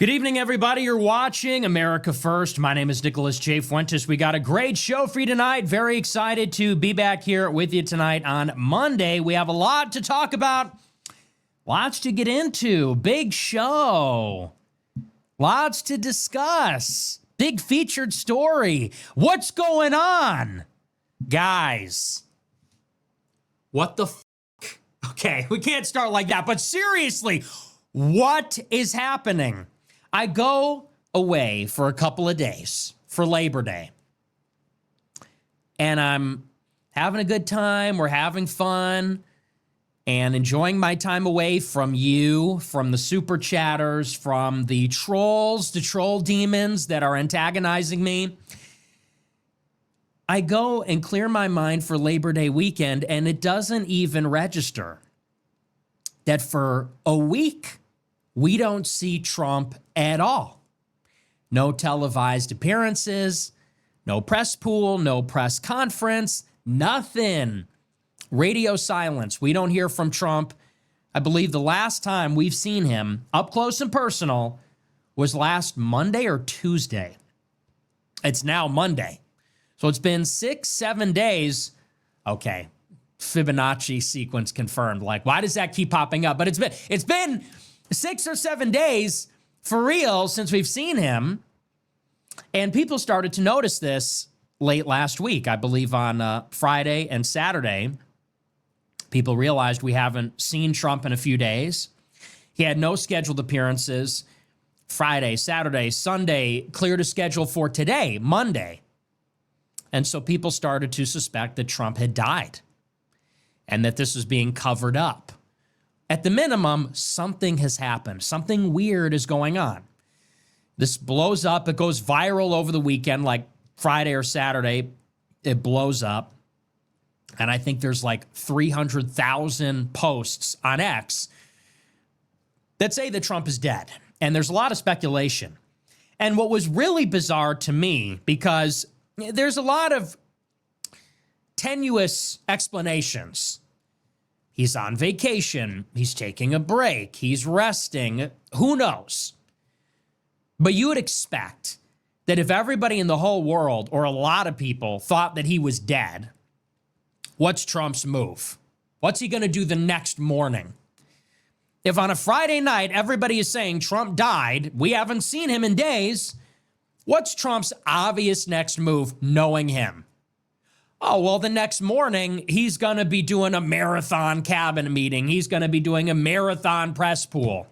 Good evening, everybody. You're watching America First. My name is Nicholas J. Fuentes. We got a great show for you tonight. Very excited to be back here with you tonight on Monday. We have a lot to talk about, lots to get into. Big show, lots to discuss. Big featured story. What's going on? Guys, what the f***? Okay, we can't start like that, but seriously, what is happening? I go away for a couple of days for Labor Day, and I'm having a good time. We're having fun and enjoying my time away from you, from the super chatters, from the trolls, the troll demons that are antagonizing me. I go and clear my mind for Labor Day weekend, and it doesn't even register that for a week, we don't see Trump at all. No televised appearances, no press pool, no press conference, nothing. Radio silence. We don't hear from Trump. I believe the last time we've seen him up close and personal was last Monday or Tuesday. It's now Monday. So it's been 6-7 days. Okay, Fibonacci sequence confirmed. Like, why does that keep popping up? But it's been 6 or 7 days for real since we've seen him. And people started to notice this late last week, I believe on Friday and Saturday. People realized we haven't seen Trump in a few days. He had no scheduled appearances Friday, Saturday, Sunday, cleared a schedule for today, Monday. And so people started to suspect that Trump had died and that this was being covered up. At the minimum, something has happened. Something weird is going on. This blows up. It goes viral over the weekend, like Friday or Saturday. It blows up. And I think there's like 300,000 posts on X that say that Trump is dead. And there's a lot of speculation. And what was really bizarre to me, because there's a lot of tenuous explanations. He's on vacation. He's taking a break. He's resting. Who knows? But you would expect that if everybody in the whole world, or a lot of people, thought that he was dead, what's Trump's move? What's he going to do the next morning? If on a Friday night, everybody is saying Trump died, we haven't seen him in days, what's Trump's obvious next move, knowing him? Oh, well, the next morning, he's going to be doing a marathon cabinet meeting. He's going to be doing a marathon press pool.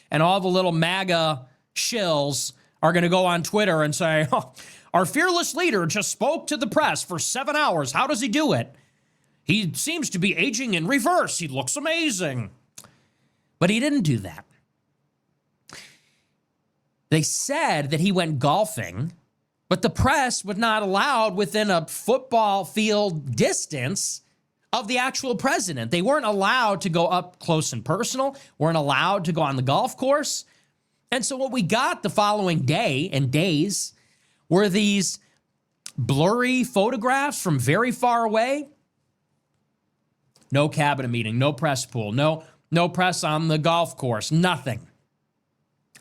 And all the little MAGA shills are going to go on Twitter and say, oh, our fearless leader just spoke to the press for 7 hours. How does he do it? He seems to be aging in reverse. He looks amazing. But he didn't do that. They said that he went golfing, but the press was not allowed within a football field distance of the actual president. They weren't allowed to go up close and personal, weren't allowed to go on the golf course. And so what we got the following day and days were these blurry photographs from very far away. No cabinet meeting, no press pool, no press on the golf course, nothing.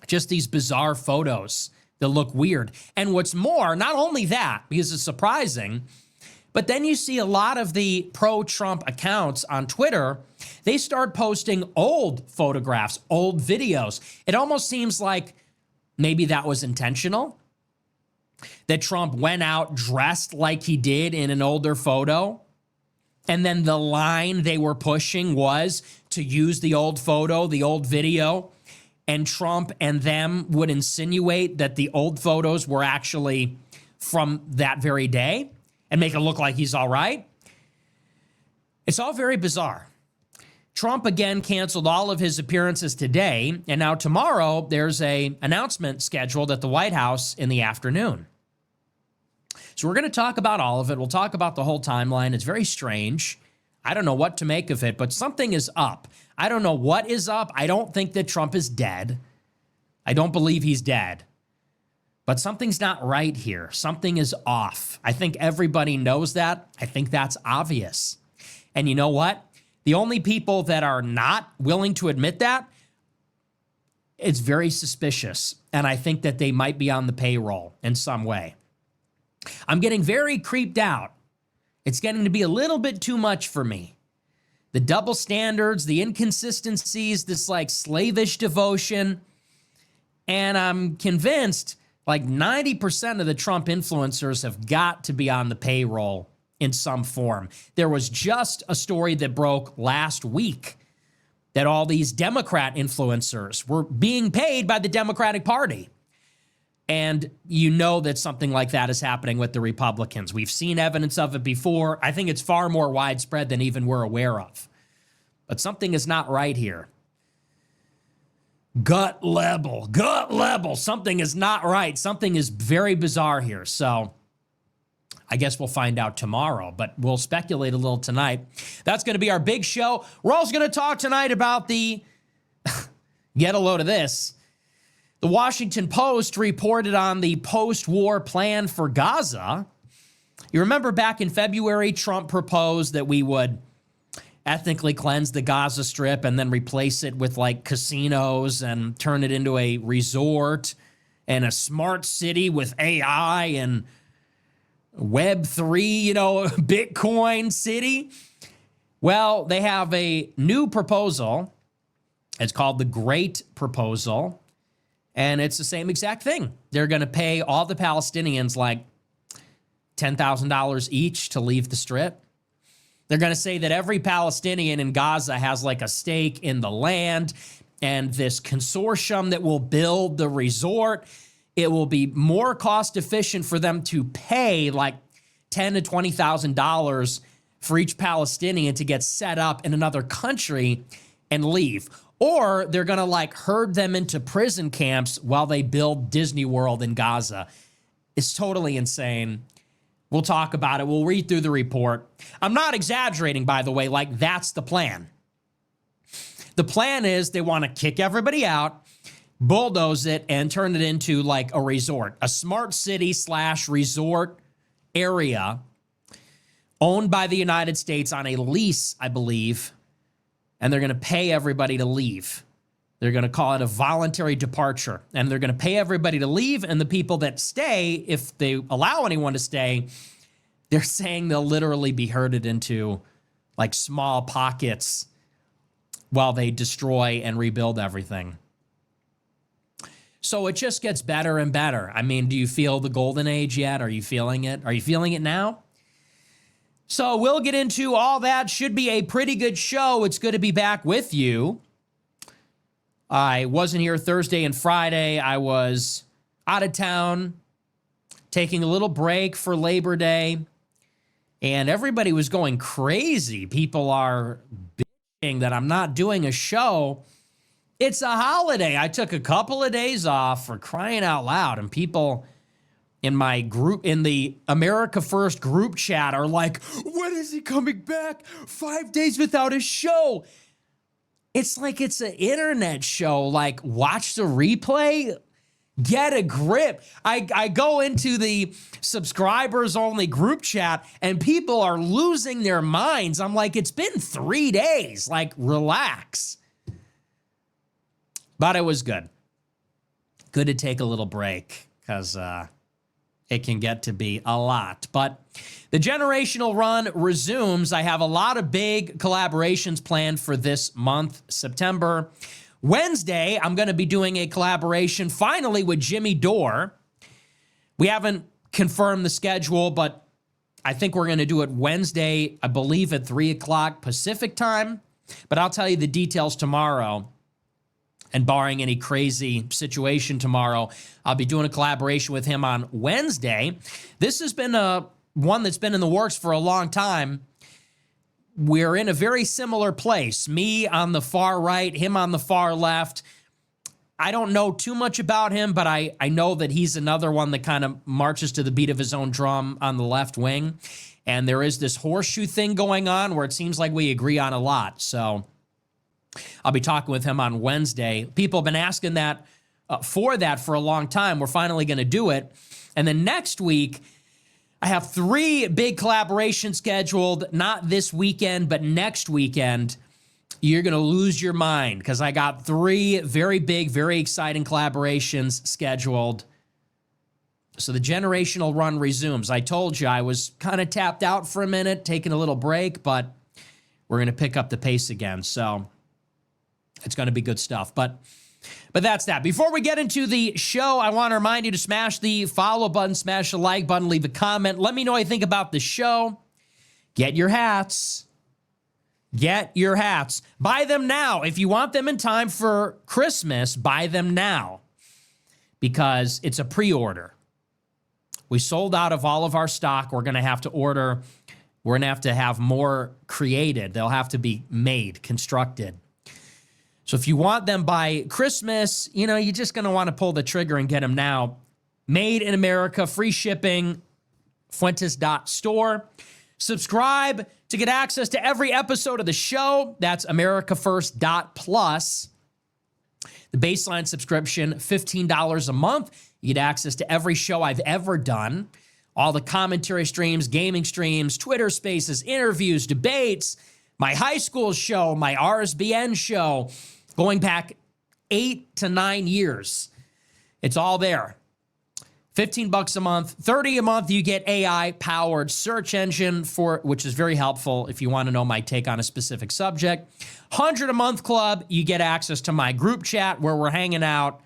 Just these bizarre photos that look weird. And what's more, not only that, because it's surprising, but then you see a lot of the pro-Trump accounts on Twitter, they start posting old photographs, old videos. It almost seems like maybe that was intentional, that Trump went out dressed like he did in an older photo, and then the line they were pushing was to use the old photo, the old video, and Trump and them would insinuate that the old photos were actually from that very day and make it look like he's all right. It's all very bizarre. Trump again canceled all of his appearances today, and now tomorrow there's an announcement scheduled at the White House in the afternoon. So we're going to talk about all of it. We'll talk about the whole timeline. It's very strange. I don't know what to make of it, but something is up. I don't know what is up. I don't think that Trump is dead. I don't believe he's dead. But something's not right here. Something is off. I think everybody knows that. I think that's obvious. And you know what? The only people that are not willing to admit that It's very suspicious, and I think that they might be on the payroll in some way. I'm getting very creeped out. It's getting to be a little bit too much for me. The double standards, the inconsistencies, this like slavish devotion. And I'm convinced like 90% of the Trump influencers have got to be on the payroll in some form. There was just a story that broke last week that all these Democrat influencers were being paid by the Democratic Party. And you know that something like that is happening with the Republicans. We've seen evidence of it before. I think it's far more widespread than even we're aware of. But something is not right here. Gut level, something is not right. Something is very bizarre here. So I guess we'll find out tomorrow, but we'll speculate a little tonight. That's going to be our big show. We're also going to talk tonight about the, get a load of this, the Washington Post reported on the post-war plan for Gaza. You remember back in February, Trump proposed that we would ethnically cleanse the Gaza Strip and then replace it with like casinos and turn it into a resort and a smart city with AI and Web3, Bitcoin city. Well, they have a new proposal. It's called the Great Proposal. And it's the same exact thing. They're going to pay all the Palestinians like $10,000 each to leave the Strip. They're going to say that every Palestinian in Gaza has like a stake in the land, and this consortium that will build the resort, it will be more cost efficient for them to pay like $10,000 to $20,000 for each Palestinian to get set up in another country and leave. Or they're going to like herd them into prison camps while they build Disney World in Gaza. It's totally insane. We'll talk about it. We'll read through the report. I'm not exaggerating, by the way, like that's the plan. The plan is they want to kick everybody out, bulldoze it, and turn it into like a resort, a smart city / resort area owned by the United States on a lease, I believe, and they're going to pay everybody to leave. They're going to call it a voluntary departure, and they're going to pay everybody to leave, and the people that stay, if they allow anyone to stay, they're saying they'll literally be herded into like small pockets while they destroy and rebuild everything. So it just gets better and better. I mean, do you feel the golden age yet? Are you feeling it? Are you feeling it now? So we'll get into all that. Should be a pretty good show. It's good to be back with you. I wasn't here Thursday and Friday. I was out of town, taking a little break for Labor Day, and everybody was going crazy. People are bitching that I'm not doing a show. It's a holiday. I took a couple of days off, for crying out loud, and people in my group, in the America First group chat, are like, when is he coming back? 5 days without a show. It's like it's an internet show. Like, watch the replay. Get a grip. I go into the subscribers only group chat and people are losing their minds. I'm like, it's been 3 days. Like, relax. But it was good. Good to take a little break because it can get to be a lot. But the generational run resumes. I have a lot of big collaborations planned for this month, September. Wednesday, I'm going to be doing a collaboration finally with Jimmy Dore. We haven't confirmed the schedule, but I think we're going to do it Wednesday, I believe at 3 o'clock Pacific time. But I'll tell you the details tomorrow. And barring any crazy situation tomorrow, I'll be doing a collaboration with him on Wednesday. This has been one that's been in the works for a long time. We're in a very similar place. Me on the far right, him on the far left. I don't know too much about him, but I know that he's another one that kind of marches to the beat of his own drum on the left wing. And there is this horseshoe thing going on where it seems like we agree on a lot. So I'll be talking with him on Wednesday. People have been asking that for a long time. We're finally going to do it. And then next week, I have 3 big collaborations scheduled, not this weekend, but next weekend. You're going to lose your mind because I got 3 very big, very exciting collaborations scheduled. So the generational run resumes. I told you I was kind of tapped out for a minute, taking a little break, but we're going to pick up the pace again. So it's going to be good stuff. But that's that. Before we get into the show, I want to remind you to smash the follow button, smash the like button, leave a comment. Let me know what you think about the show. Get your hats. Get your hats. Buy them now. If you want them in time for Christmas, buy them now because it's a pre-order. We sold out of all of our stock. We're going to have to order. We're going to have more created. They'll have to be made, constructed. So if you want them by Christmas, you're just going to want to pull the trigger and get them now. Made in America, free shipping, Fuentes.store. Subscribe to get access to every episode of the show. That's AmericaFirst.plus. The baseline subscription, $15 a month. You get access to every show I've ever done. All the commentary streams, gaming streams, Twitter spaces, interviews, debates, my high school show, my RSBN show, going back 8 to 9 years. It's all there. $15 a month, $30 a month, you get AI-powered search engine which is very helpful if you want to know my take on a specific subject. $100 a month club, you get access to my group chat where we're hanging out.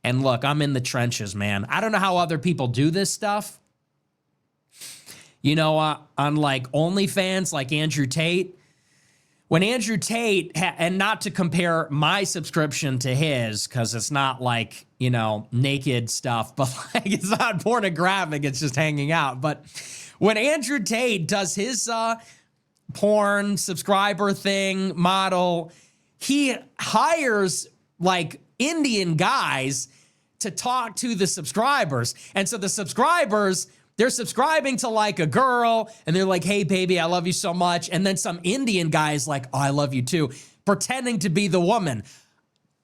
And look, I'm in the trenches, man. I don't know how other people do this stuff. On like OnlyFans, like Andrew Tate. When Andrew Tate, and not to compare my subscription to his, because it's not like, naked stuff, but like it's not pornographic, it's just hanging out. But when Andrew Tate does his porn subscriber thing model, he hires like Indian guys to talk to the subscribers. And so the subscribers, they're subscribing to like a girl and they're like, hey, baby, I love you so much. And then some Indian guy is like, oh, I love you too, pretending to be the woman.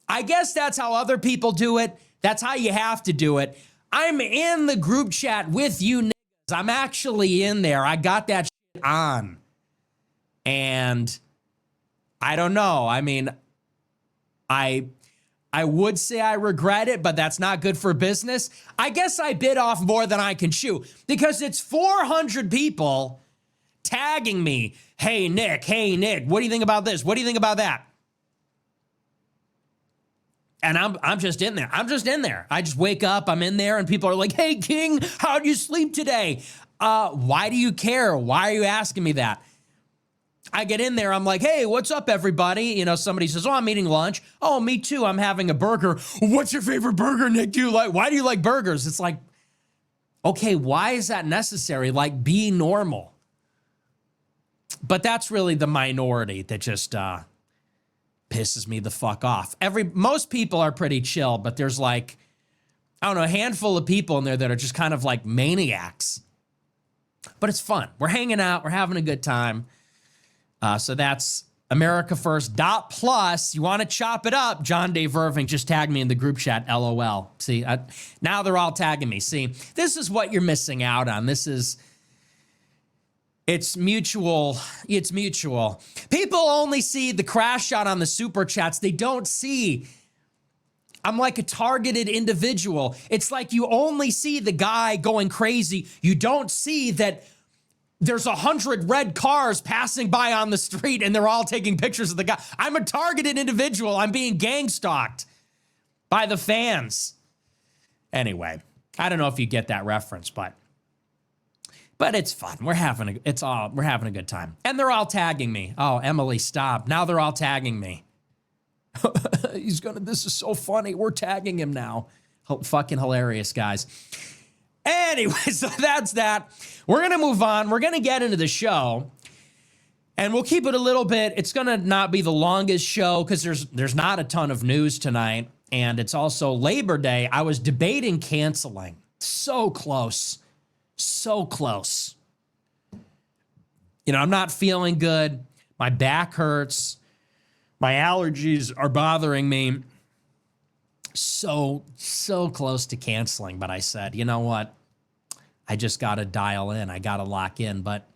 I guess that's how other people do it. That's how you have to do it. I'm in the group chat with you niggas. I'm actually in there. I got that shit on. And I don't know. I mean, I would say I regret it, but that's not good for business. I guess I bit off more than I can chew because it's 400 people tagging me. Hey, Nick, what do you think about this? What do you think about that? And I'm just in there. I just wake up, I'm in there, and people are like, hey, King, how'd you sleep today? Why do you care? Why are you asking me that? I get in there, I'm like, hey, what's up, everybody? Somebody says, oh, I'm eating lunch. Oh, me too, I'm having a burger. What's your favorite burger, Nick? Why do you like burgers? It's like, okay, why is that necessary? Like, be normal. But that's really the minority that just pisses me the fuck off. Most people are pretty chill, but there's like, I don't know, a handful of people in there that are just kind of like maniacs. But it's fun. We're hanging out. We're having a good time. So that's AmericaFirst.plus. You want to chop it up? John Dave Irving just tagged me in the group chat. LOL. See, now they're all tagging me. See, this is what you're missing out on. It's mutual. It's mutual. People only see the crash shot on the super chats. They don't see. I'm like a targeted individual. It's like you only see the guy going crazy. You don't see that there's 100 red cars passing by on the street and they're all taking pictures of the guy. I'm a targeted individual. I'm being gang stalked by the fans. Anyway, I don't know if you get that reference, but it's fun. We're having a good time. And they're all tagging me. Oh, Emily, stop. Now they're all tagging me. This is so funny. We're tagging him now. Fucking hilarious, guys. Anyway, so that's that. We're going to move on. We're going to get into the show. And we'll keep it a little bit. It's going to not be the longest show because there's not a ton of news tonight. And it's also Labor Day. I was debating canceling. So close. So close. I'm not feeling good. My back hurts. My allergies are bothering me. So close to canceling. But I said, you know what? I just got to dial in. I got to lock in. But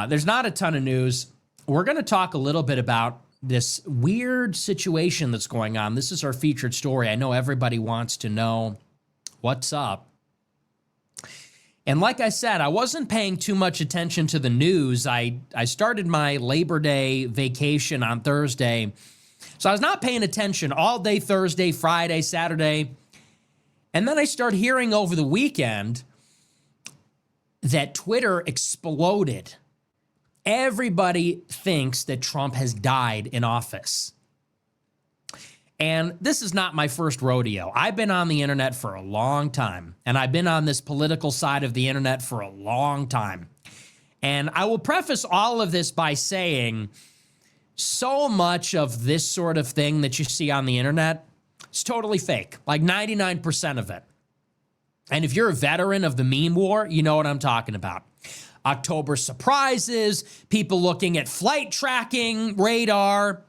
there's not a ton of news. we're going to talk a little bit about this weird situation that's going on. This is our featured story. I know everybody wants to know what's up. And like I said, I wasn't paying too much attention to the news. I started my Labor Day vacation on Thursday. So I was not paying attention all day Thursday, Friday, Saturday. And then I started hearing over the weekend that Twitter exploded. Everybody thinks that Trump has died in office. And this is not my first rodeo. I've been on the internet for a long time, and I've been on this political side of the internet for a long time. And I will preface all of this by saying so much of this sort of thing that you see on the internet is totally fake, like 99% of it. And if you're a veteran of the meme war, you know what I'm talking about. October surprises, people looking at flight tracking radar,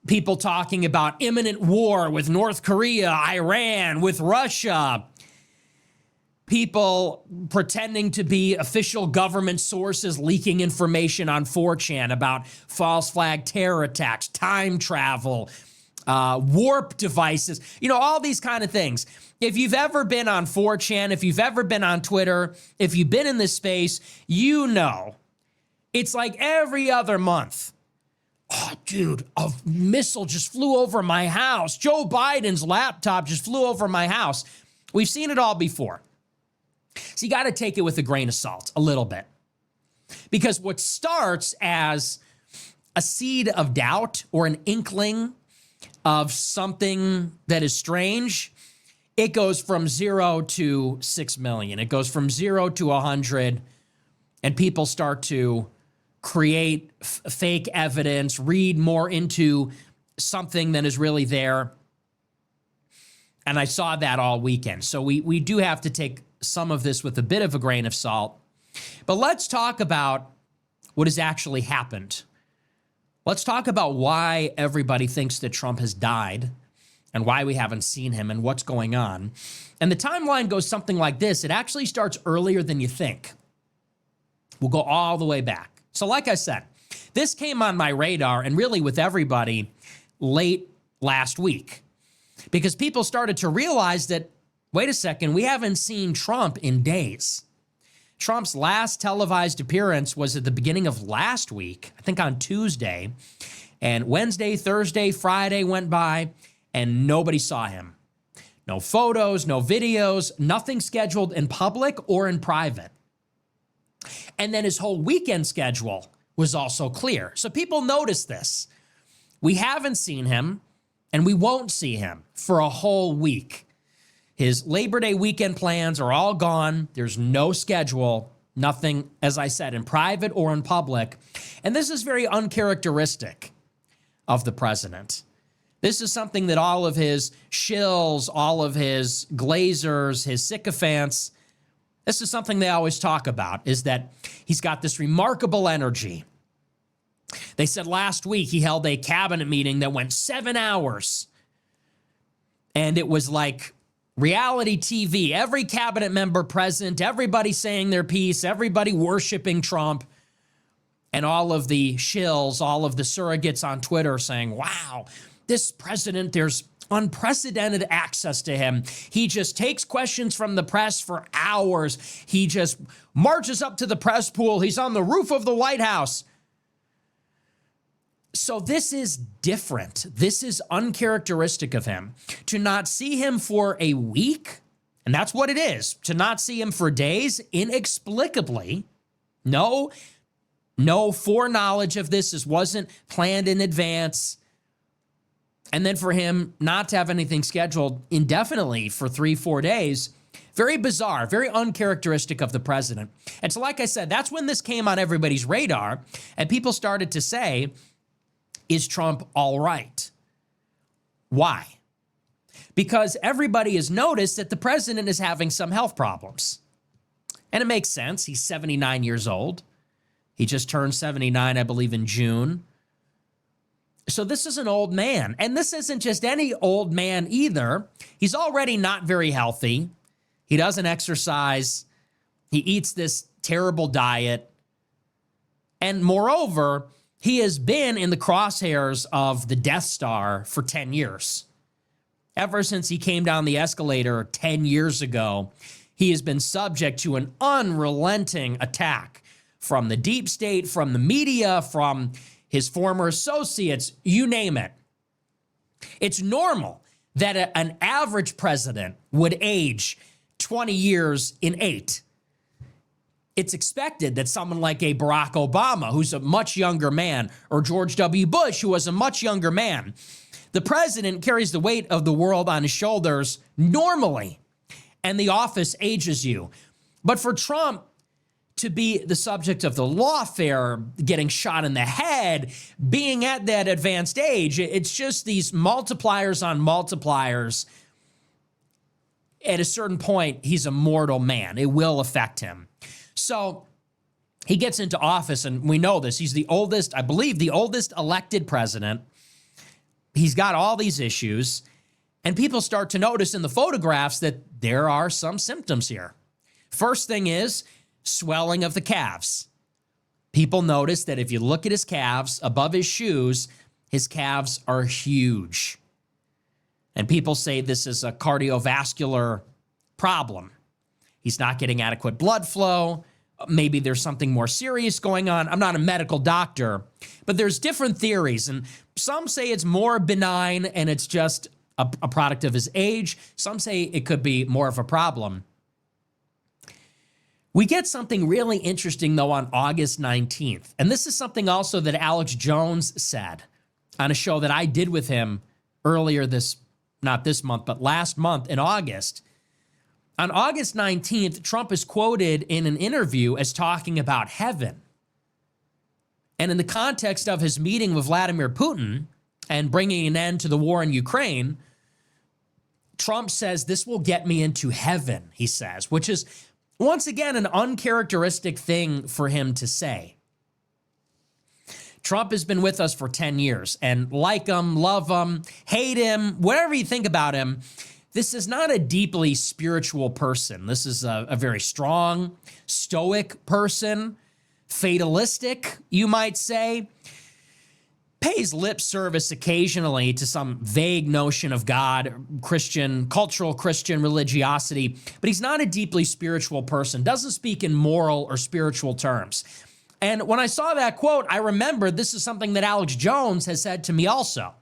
people talking about imminent war with North Korea, Iran, with Russia, people pretending to be official government sources leaking information on 4chan about false flag terror attacks, time travel, warp devices, all these kind of things. If you've ever been on 4chan, if you've ever been on Twitter, if you've been in this space, it's like every other month. Oh, dude, a missile just flew over my house. Joe Biden's laptop just flew over my house. We've seen it all before. So you got to take it with a grain of salt, a little bit. Because what starts as a seed of doubt or an inkling of something that is strange, it goes from 0 to 6 million. It goes from 0 to 100, and people start to create fake evidence, read more into something than is really there. And I saw that all weekend. So we do have to take some of this with a bit of a grain of salt. But let's talk about what has actually happened. Let's talk about why everybody thinks that Trump has died and why we haven't seen him and what's going on. And the timeline goes something like this. It actually starts earlier than you think. We'll go all the way back. So like I said, this came on my radar and really with everybody late last week because people started to realize that, wait a second, we haven't seen Trump in days. Trump's last televised appearance was at the beginning of last week, I think on Tuesday, and Wednesday, Thursday, Friday went by and nobody saw him. No photos, no videos, nothing scheduled in public or in private. And then his whole weekend schedule was also clear. So people noticed this. We haven't seen him and we won't see him for a whole week. His Labor Day weekend plans are all gone. There's no schedule, nothing, as I said, in private or in public. And this is very uncharacteristic of the president. This is something that all of his shills, all of his glazers, his sycophants, this is something they always talk about, is that he's got this remarkable energy. They said last week he held a cabinet meeting that went 7 hours. And it was like reality TV, every cabinet member present, everybody saying their piece, everybody worshiping Trump, and all of the shills, all of the surrogates on Twitter saying, wow, this president, there's unprecedented access to him. He just takes questions from the press for hours. He just marches up to the press pool. He's on the roof of the White House. So this is different. This is uncharacteristic of him. To not see him for a week, and that's what it is, to not see him for days, inexplicably, no foreknowledge of this wasn't planned in advance. And then for him not to have anything scheduled indefinitely for 3-4 days, very bizarre, very uncharacteristic of the president. And so like I said, that's when this came on everybody's radar, and people started to say, is Trump all right? Why? Because everybody has noticed that the president is having some health problems. And it makes sense. He's 79 years old. He just turned 79, I believe, in June. So this is an old man. And this isn't just any old man either. He's already not very healthy. He doesn't exercise. He eats this terrible diet. And moreover, He has been in the crosshairs of the Death Star for 10 years. Ever since he came down the escalator 10 years ago, he has been subject to an unrelenting attack from the deep state, from the media, from his former associates, you name it. It's normal that an average president would age 20 years in 8. It's expected that someone like a Barack Obama, who's a much younger man, or George W. Bush, who was a much younger man, the president carries the weight of the world on his shoulders normally, and the office ages you. But for Trump to be the subject of the lawfare, getting shot in the head, being at that advanced age, it's just these multipliers on multipliers. At a certain point, he's a mortal man. It will affect him. So he gets into office, and we know this. He's the oldest, I believe, the oldest elected president. He's got all these issues, and people start to notice in the photographs that there are some symptoms here. First thing is swelling of the calves. People notice that if you look at his calves above his shoes, his calves are huge. And people say this is a cardiovascular problem. He's not getting adequate blood flow. Maybe there's something more serious going on. I'm not a medical doctor, but there's different theories. And some say it's more benign and it's just a product of his age. Some say it could be more of a problem. We get something really interesting, though, on August 19th. And this is something also that Alex Jones said on a show that I did with him earlier not this month, but last month in August. On August 19th, Trump is quoted in an interview as talking about heaven. And in the context of his meeting with Vladimir Putin and bringing an end to the war in Ukraine, Trump says, "This will get me into heaven," he says, which is, once again, an uncharacteristic thing for him to say. Trump has been with us for 10 years, and like him, love him, hate him, whatever you think about him, this is not a deeply spiritual person. This is a very strong, stoic person, fatalistic, you might say, pays lip service occasionally to some vague notion of God, Christian, cultural Christian religiosity, but he's not a deeply spiritual person, doesn't speak in moral or spiritual terms. And when I saw that quote, I remembered this is something that Alex Jones has said to me also,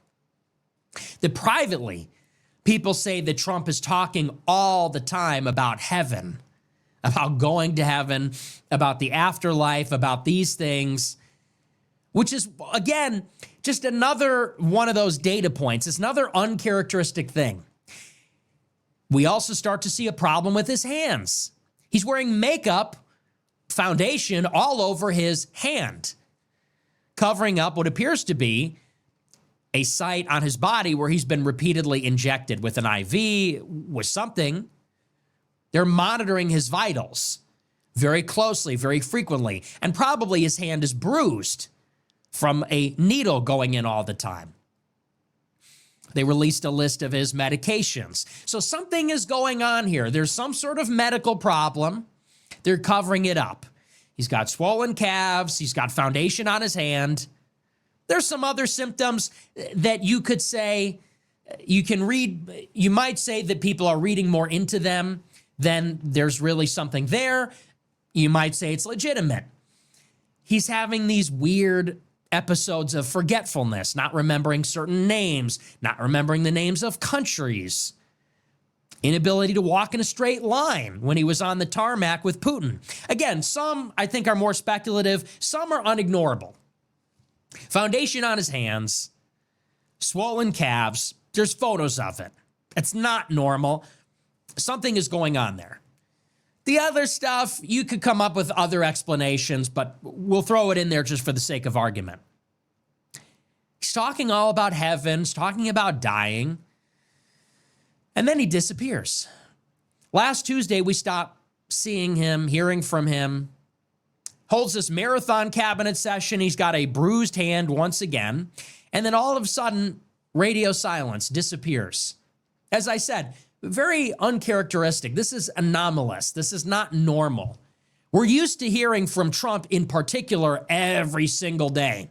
that privately, people say that Trump is talking all the time about heaven, about going to heaven, about the afterlife, about these things, which is, again, just another one of those data points. It's another uncharacteristic thing. We also start to see a problem with his hands. He's wearing makeup, foundation all over his hand, covering up what appears to be a site on his body where he's been repeatedly injected with an IV, with something. They're monitoring his vitals very closely, very frequently, and probably his hand is bruised from a needle going in all the time. They released a list of his medications. So something is going on here. There's some sort of medical problem. They're covering it up. He's got swollen calves. He's got foundation on his hand. There's some other symptoms that you could say, you can read, you might say that people are reading more into them than there's really something there. You might say it's legitimate. He's having these weird episodes of forgetfulness, not remembering certain names, not remembering the names of countries, inability to walk in a straight line when he was on the tarmac with Putin. Again, some I think are more speculative, some are unignorable. Foundation on his hands, swollen calves, there's photos of it. It's not normal. Something is going on there. The other stuff, you could come up with other explanations, but we'll throw it in there just for the sake of argument. He's talking all about heaven, he's talking about dying, and then he disappears. Last Tuesday, we stopped seeing him, hearing from him. Holds this marathon cabinet session. He's got a bruised hand once again. And then all of a sudden, radio silence, disappears. As I said, very uncharacteristic. This is anomalous. This is not normal. We're used to hearing from Trump in particular every single day.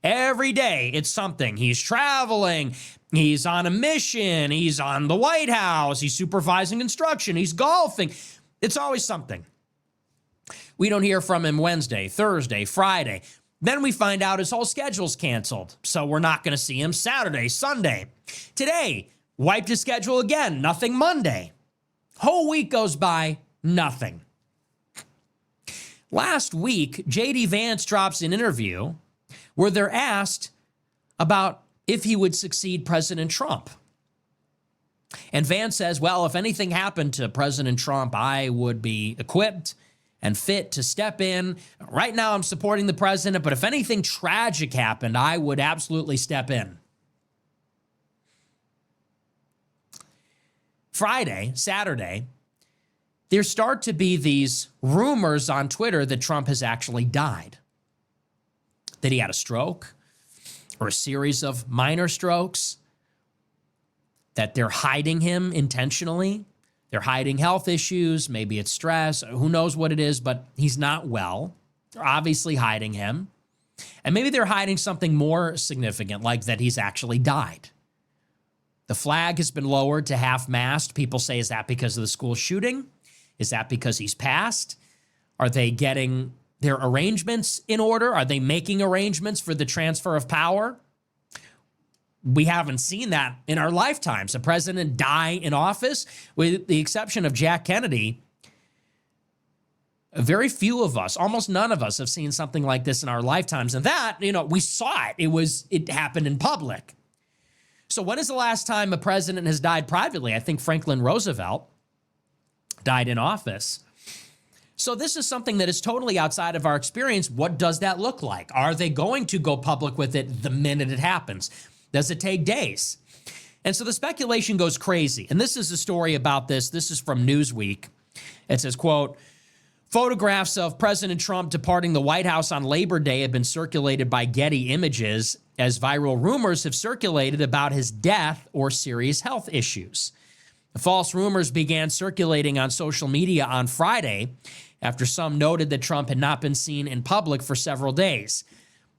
Every day it's something. He's traveling. He's on a mission. He's on the White House. He's supervising construction. He's golfing. It's always something. We don't hear from him Wednesday, Thursday, Friday. Then we find out his whole schedule's canceled. So we're not going to see him Saturday, Sunday. Today, wiped his schedule again. Nothing Monday. Whole week goes by, nothing. Last week, J.D. Vance drops an interview where they're asked about if he would succeed President Trump. And Vance says, well, if anything happened to President Trump, I would be equipped and fit to step in. Right now, I'm supporting the president, but if anything tragic happened, I would absolutely step in. Friday, Saturday, there start to be these rumors on Twitter that Trump has actually died, that he had a stroke or a series of minor strokes, that they're hiding him intentionally. They're hiding health issues. Maybe it's stress. Who knows what it is, but he's not well. They're obviously hiding him. And maybe they're hiding something more significant, like that he's actually died. The flag has been lowered to half-mast. People say, is that because of the school shooting? Is that because he's passed? Are they getting their arrangements in order? Are they making arrangements for the transfer of power? We haven't seen that in our lifetimes. A president die in office, with the exception of Jack Kennedy. Very few of us, almost none of us, have seen something like this in our lifetimes. And that, we saw it. It happened in public. So when is the last time a president has died privately? I think Franklin Roosevelt died in office. So this is something that is totally outside of our experience. What does that look like? Are they going to go public with it the minute it happens? Does it take days? And so the speculation goes crazy. And this is a story about this. This is from Newsweek. It says, quote, photographs of President Trump departing the White House on Labor Day have been circulated by Getty Images as viral rumors have circulated about his death or serious health issues. The false rumors began circulating on social media on Friday after some noted that Trump had not been seen in public for several days.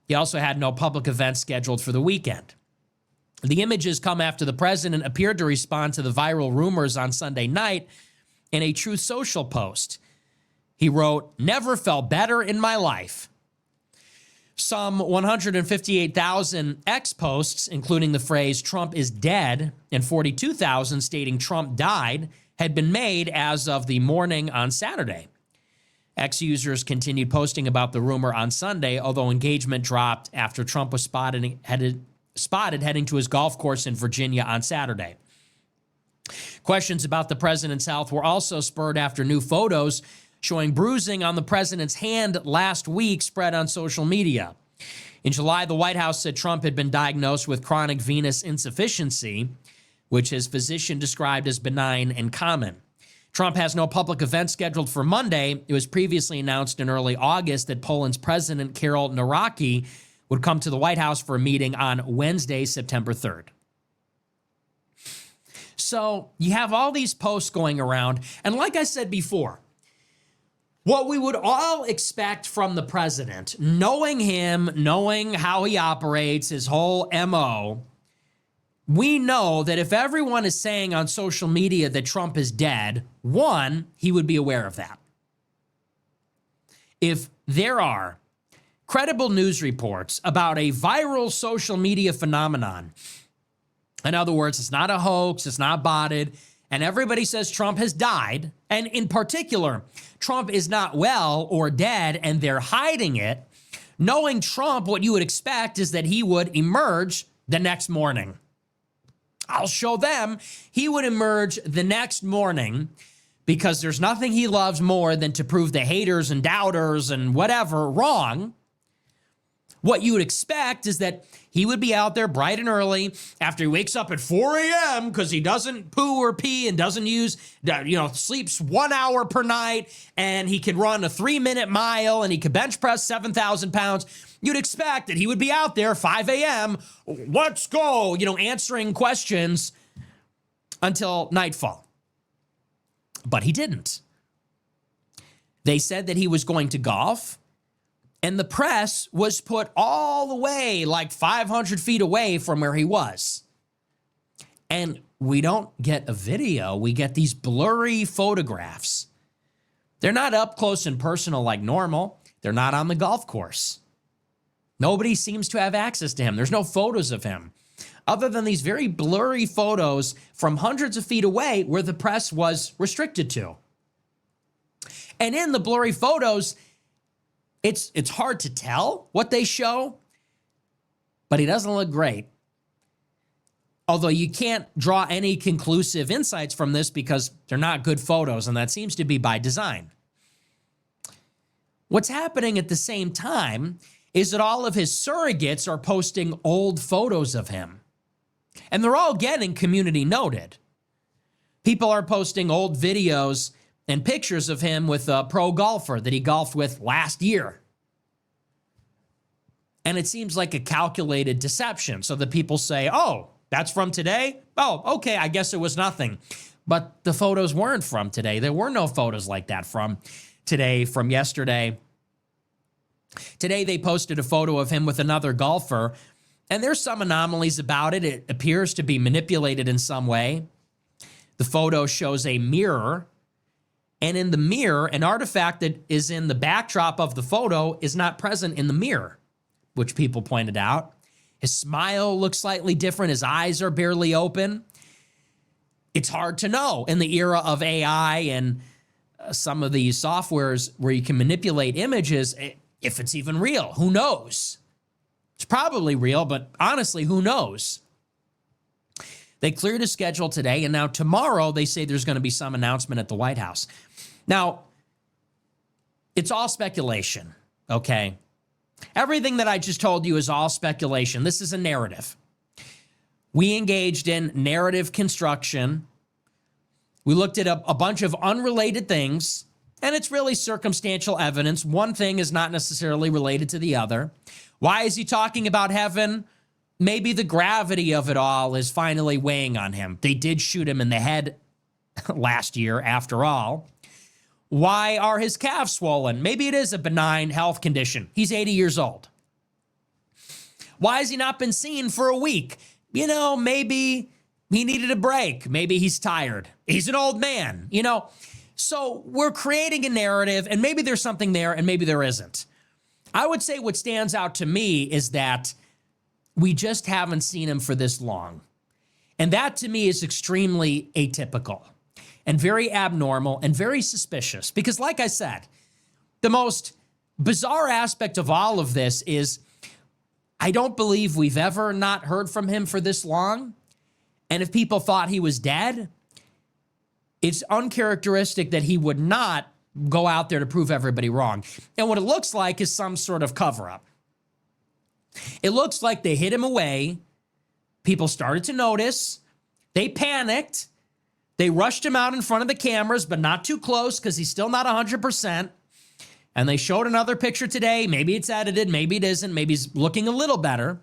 He also had no public events scheduled for the weekend. The images come after the president appeared to respond to the viral rumors on Sunday night in a Truth Social post. He wrote, "Never felt better in my life." Some 158,000 X posts, including the phrase "Trump is dead" and 42,000 stating Trump died, had been made as of the morning on Saturday. X users continued posting about the rumor on Sunday, although engagement dropped after Trump was spotted heading to his golf course in Virginia on Saturday. Questions about the president's health were also spurred after new photos showing bruising on the president's hand last week spread on social media. In July, the White House said Trump had been diagnosed with chronic venous insufficiency, which his physician described as benign and common. Trump has no public event scheduled for Monday. It was previously announced in early August that Poland's President Karol Nawrocki would come to the White House for a meeting on Wednesday, September 3rd. So you have all these posts going around, and like I said before, what we would all expect from the president, knowing him, knowing how he operates, his whole MO, we know that if everyone is saying on social media that Trump is dead, one, he would be aware of that. If there are credible news reports about a viral social media phenomenon, in other words, it's not a hoax, it's not botted, and everybody says Trump has died, and in particular, Trump is not well or dead, and they're hiding it, knowing Trump, what you would expect is that he would emerge the next morning. I'll show them. He would emerge the next morning because there's nothing he loves more than to prove the haters and doubters and whatever wrong. What you would expect is that he would be out there bright and early after he wakes up at 4 a.m. because he doesn't poo or pee and doesn't sleeps 1 hour per night, and he can run a 3-minute mile and he can bench press 7,000 pounds. You'd expect that he would be out there 5 a.m. Let's go, answering questions until nightfall. But he didn't. They said that he was going to golf. And the press was put all the way like 500 feet away from where he was. And we don't get a video. We get these blurry photographs. They're not up close and personal like normal. They're not on the golf course. Nobody seems to have access to him. There's no photos of him, other than these very blurry photos from hundreds of feet away where the press was restricted to. And in the blurry photos, it's hard to tell what they show, but he doesn't look great. Although you can't draw any conclusive insights from this because they're not good photos, and that seems to be by design. What's happening at the same time is that all of his surrogates are posting old photos of him. And they're all getting community noted. People are posting old videos and pictures of him with a pro golfer that he golfed with last year. And it seems like a calculated deception, so that people say, oh, that's from today? Oh, okay, I guess it was nothing. But the photos weren't from today. There were no photos like that from today, from yesterday. Today they posted a photo of him with another golfer, and there's some anomalies about it. It appears to be manipulated in some way. The photo shows a mirror, and in the mirror, an artifact that is in the backdrop of the photo is not present in the mirror, which people pointed out. His smile looks slightly different. His eyes are barely open. It's hard to know in the era of AI and some of these softwares where you can manipulate images if it's even real. Who knows? It's probably real, but honestly, who knows? They cleared his schedule today, and now tomorrow they say there's going to be some announcement at the White House. Now, it's all speculation, okay? Everything that I just told you is all speculation. This is a narrative. We engaged in narrative construction. We looked at a bunch of unrelated things, and it's really circumstantial evidence. One thing is not necessarily related to the other. Why is he talking about heaven? Maybe the gravity of it all is finally weighing on him. They did shoot him in the head last year, after all. Why are his calves swollen? Maybe it is a benign health condition. He's 80 years old. Why has he not been seen for a week? You know, maybe he needed a break. Maybe he's tired. He's an old man, you know. So we're creating a narrative, and maybe there's something there, and maybe there isn't. I would say what stands out to me is that we just haven't seen him for this long. And that, to me, is extremely atypical and very abnormal and very suspicious. Because like I said, the most bizarre aspect of all of this is I don't believe we've ever not heard from him for this long. And if people thought he was dead, it's uncharacteristic that he would not go out there to prove everybody wrong. And what it looks like is some sort of cover-up. It looks like they hid him away. People started to notice. They panicked. They rushed him out in front of the cameras, but not too close because he's still not 100%. And they showed another picture today. Maybe it's edited. Maybe it isn't. Maybe he's looking a little better.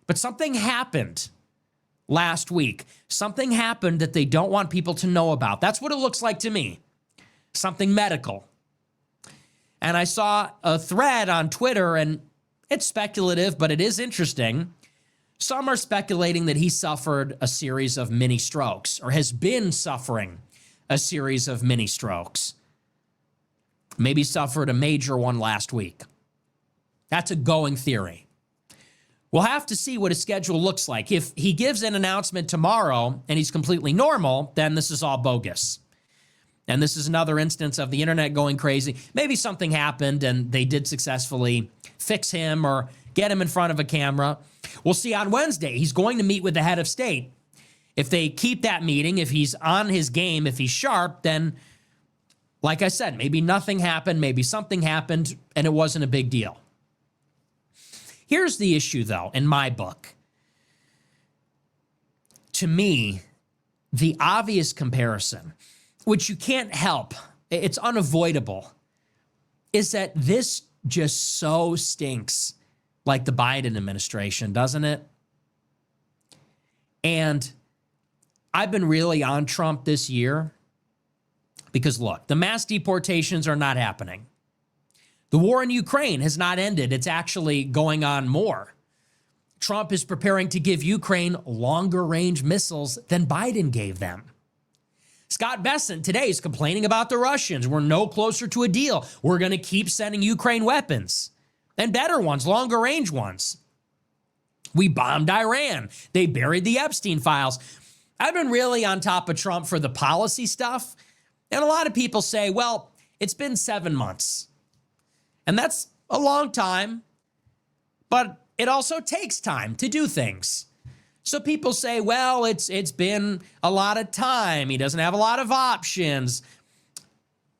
But something happened last week. Something happened that they don't want people to know about. That's what it looks like to me. Something medical. And I saw a thread on Twitter, and it's speculative, but it is interesting. Some are speculating that he suffered a series of mini strokes or has been suffering a series of mini strokes. Maybe suffered a major one last week. That's a going theory. We'll have to see what his schedule looks like. If he gives an announcement tomorrow and he's completely normal, then this is all bogus. And this is another instance of the internet going crazy. Maybe something happened and they did successfully fix him or get him in front of a camera. We'll see on Wednesday. He's going to meet with the head of state. If they keep that meeting, if he's on his game, if he's sharp, then, like I said, maybe nothing happened, maybe something happened, and it wasn't a big deal. Here's the issue, though, in my book. To me, the obvious comparison, which you can't help, it's unavoidable, is that this just so stinks like the Biden administration, doesn't it? And I've been really on Trump this year because, look, the mass deportations are not happening. The war in Ukraine has not ended. It's actually going on more. Trump is preparing to give Ukraine longer range missiles than Biden gave them. Scott Bessent today is complaining about the Russians. We're no closer to a deal. We're going to keep sending Ukraine weapons and better ones, longer range ones. We bombed Iran. They buried the Epstein files. I've been really on top of Trump for the policy stuff. And a lot of people say, well, it's been 7 months. And that's a long time, but it also takes time to do things. So people say, well, it's been a lot of time. He doesn't have a lot of options.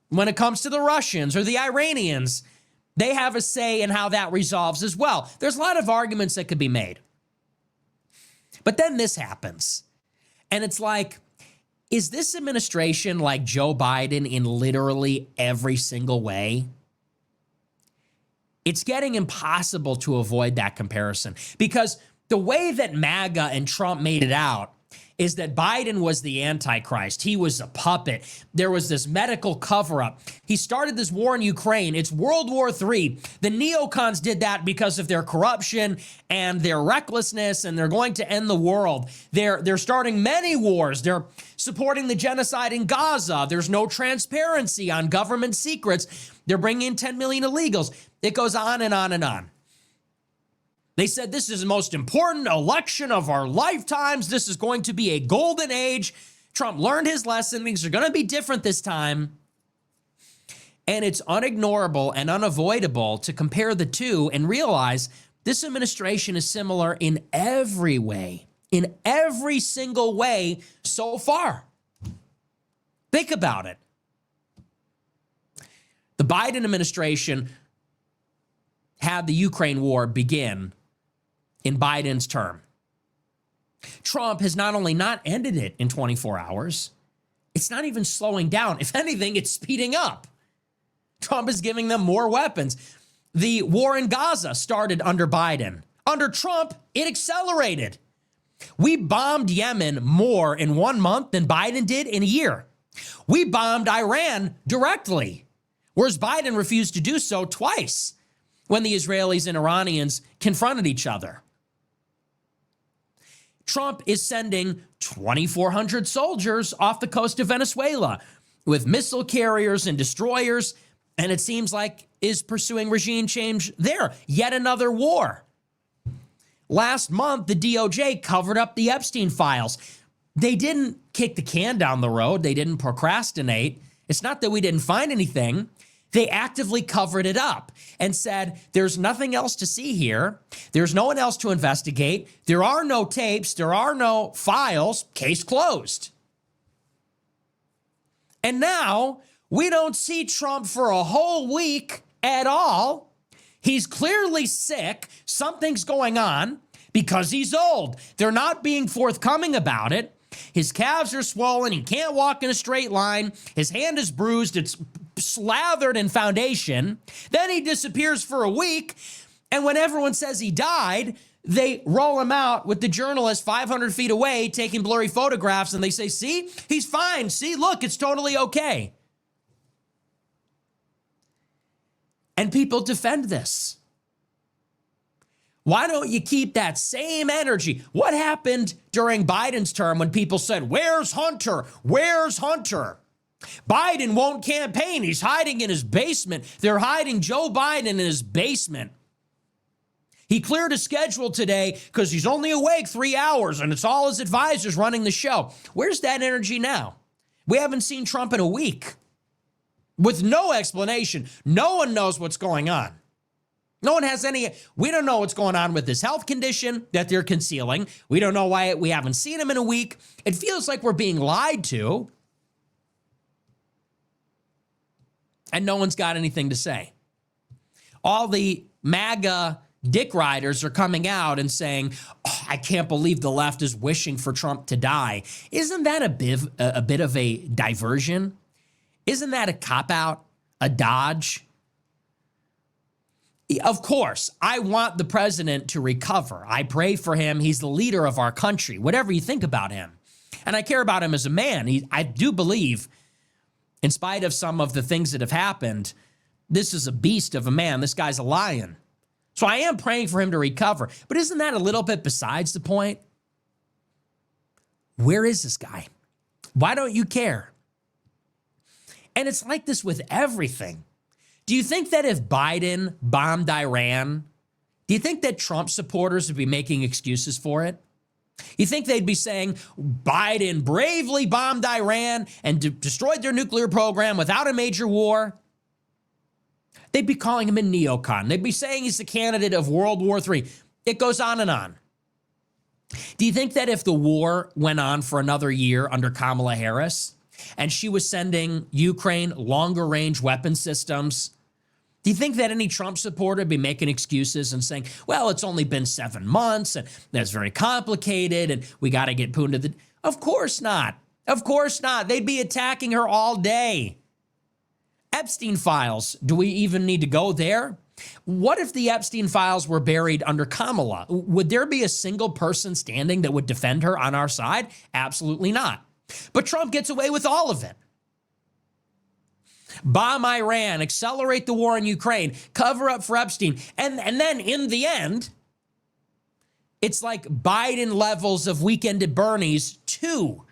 When it comes to the Russians or the Iranians, they have a say in how that resolves as well. There's a lot of arguments that could be made. But then this happens. And it's like, is this administration like Joe Biden in literally every single way? It's getting impossible to avoid that comparison because the way that MAGA and Trump made it out is that Biden was the Antichrist. He was a puppet. There was this medical cover-up. He started this war in Ukraine. It's World War III. The neocons did that because of their corruption and their recklessness, and they're going to end the world. They're starting many wars. They're supporting the genocide in Gaza. There's no transparency on government secrets. They're bringing in 10 million illegals. It goes on and on and on. They said this is the most important election of our lifetimes. This is going to be a golden age. Trump learned his lesson. Things are going to be different this time. And it's unignorable and unavoidable to compare the two and realize this administration is similar in every way, in every single way so far. Think about it. The Biden administration had the Ukraine war begin in Biden's term. Trump has not only not ended it in 24 hours, it's not even slowing down. If anything, it's speeding up. Trump is giving them more weapons. The war in Gaza started under Biden. Under Trump, it accelerated. We bombed Yemen more in 1 month than Biden did in a year. We bombed Iran directly, whereas Biden refused to do so twice when the Israelis and Iranians confronted each other. Trump is sending 2,400 soldiers off the coast of Venezuela with missile carriers and destroyers, and it seems like is pursuing regime change there. Yet another war. Last month, the DOJ covered up the Epstein files. They didn't kick the can down the road. They didn't procrastinate. It's not that we didn't find anything. They actively covered it up and said, there's nothing else to see here. There's no one else to investigate. There are no tapes. There are no files. Case closed. And now we don't see Trump for a whole week at all. He's clearly sick. Something's going on because he's old. They're not being forthcoming about it. His calves are swollen. He can't walk in a straight line. His hand is bruised. It's slathered in foundation. Then he disappears for a week. And when everyone says he died, they roll him out with the journalist 500 feet away taking blurry photographs. And they say, see, he's fine. See, look, it's totally okay. And people defend this. Why don't you keep that same energy? What happened during Biden's term when people said, where's Hunter? Where's Hunter? Biden won't campaign. He's hiding in his basement. They're hiding Joe Biden in his basement. He cleared his schedule today because he's only awake 3 hours and it's all his advisors running the show. Where's that energy now? We haven't seen Trump in a week with no explanation. No one knows what's going on. No one has any, we don't know what's going on with this health condition that they're concealing. We don't know why we haven't seen him in a week. It feels like we're being lied to. And no one's got anything to say. All the MAGA dick riders are coming out and saying, oh, I can't believe the left is wishing for Trump to die. Isn't that a bit of a diversion? Isn't that a cop-out, a dodge? Of course, I want the president to recover. I pray for him. He's the leader of our country, whatever you think about him. And I care about him as a man. I do believe, in spite of some of the things that have happened, This is a beast of a man. This guy's a lion. So I am praying for him to recover. But isn't that a little bit besides the point? Where is this guy? Why don't you care? And it's like this with everything. Do you think that if Biden bombed Iran, do you think that Trump supporters would be making excuses for it? You think they'd be saying Biden bravely bombed Iran and destroyed their nuclear program without a major war? They'd be calling him a neocon. They'd be saying he's the candidate of World War III. It goes on and on. Do you think that if the war went on for another year under Kamala Harris and she was sending Ukraine longer range weapon systems, do you think that any Trump supporter would be making excuses and saying, well, it's only been 7 months and that's very complicated and we got to get Putin to the... Of course not. Of course not. They'd be attacking her all day. Epstein files. Do we even need to go there? What if the Epstein files were buried under Kamala? Would there be a single person standing that would defend her on our side? Absolutely not. But Trump gets away with all of it. Bomb Iran, accelerate the war in Ukraine, cover up for Epstein. And then in the end, it's like Biden levels of Weekend at Bernie's to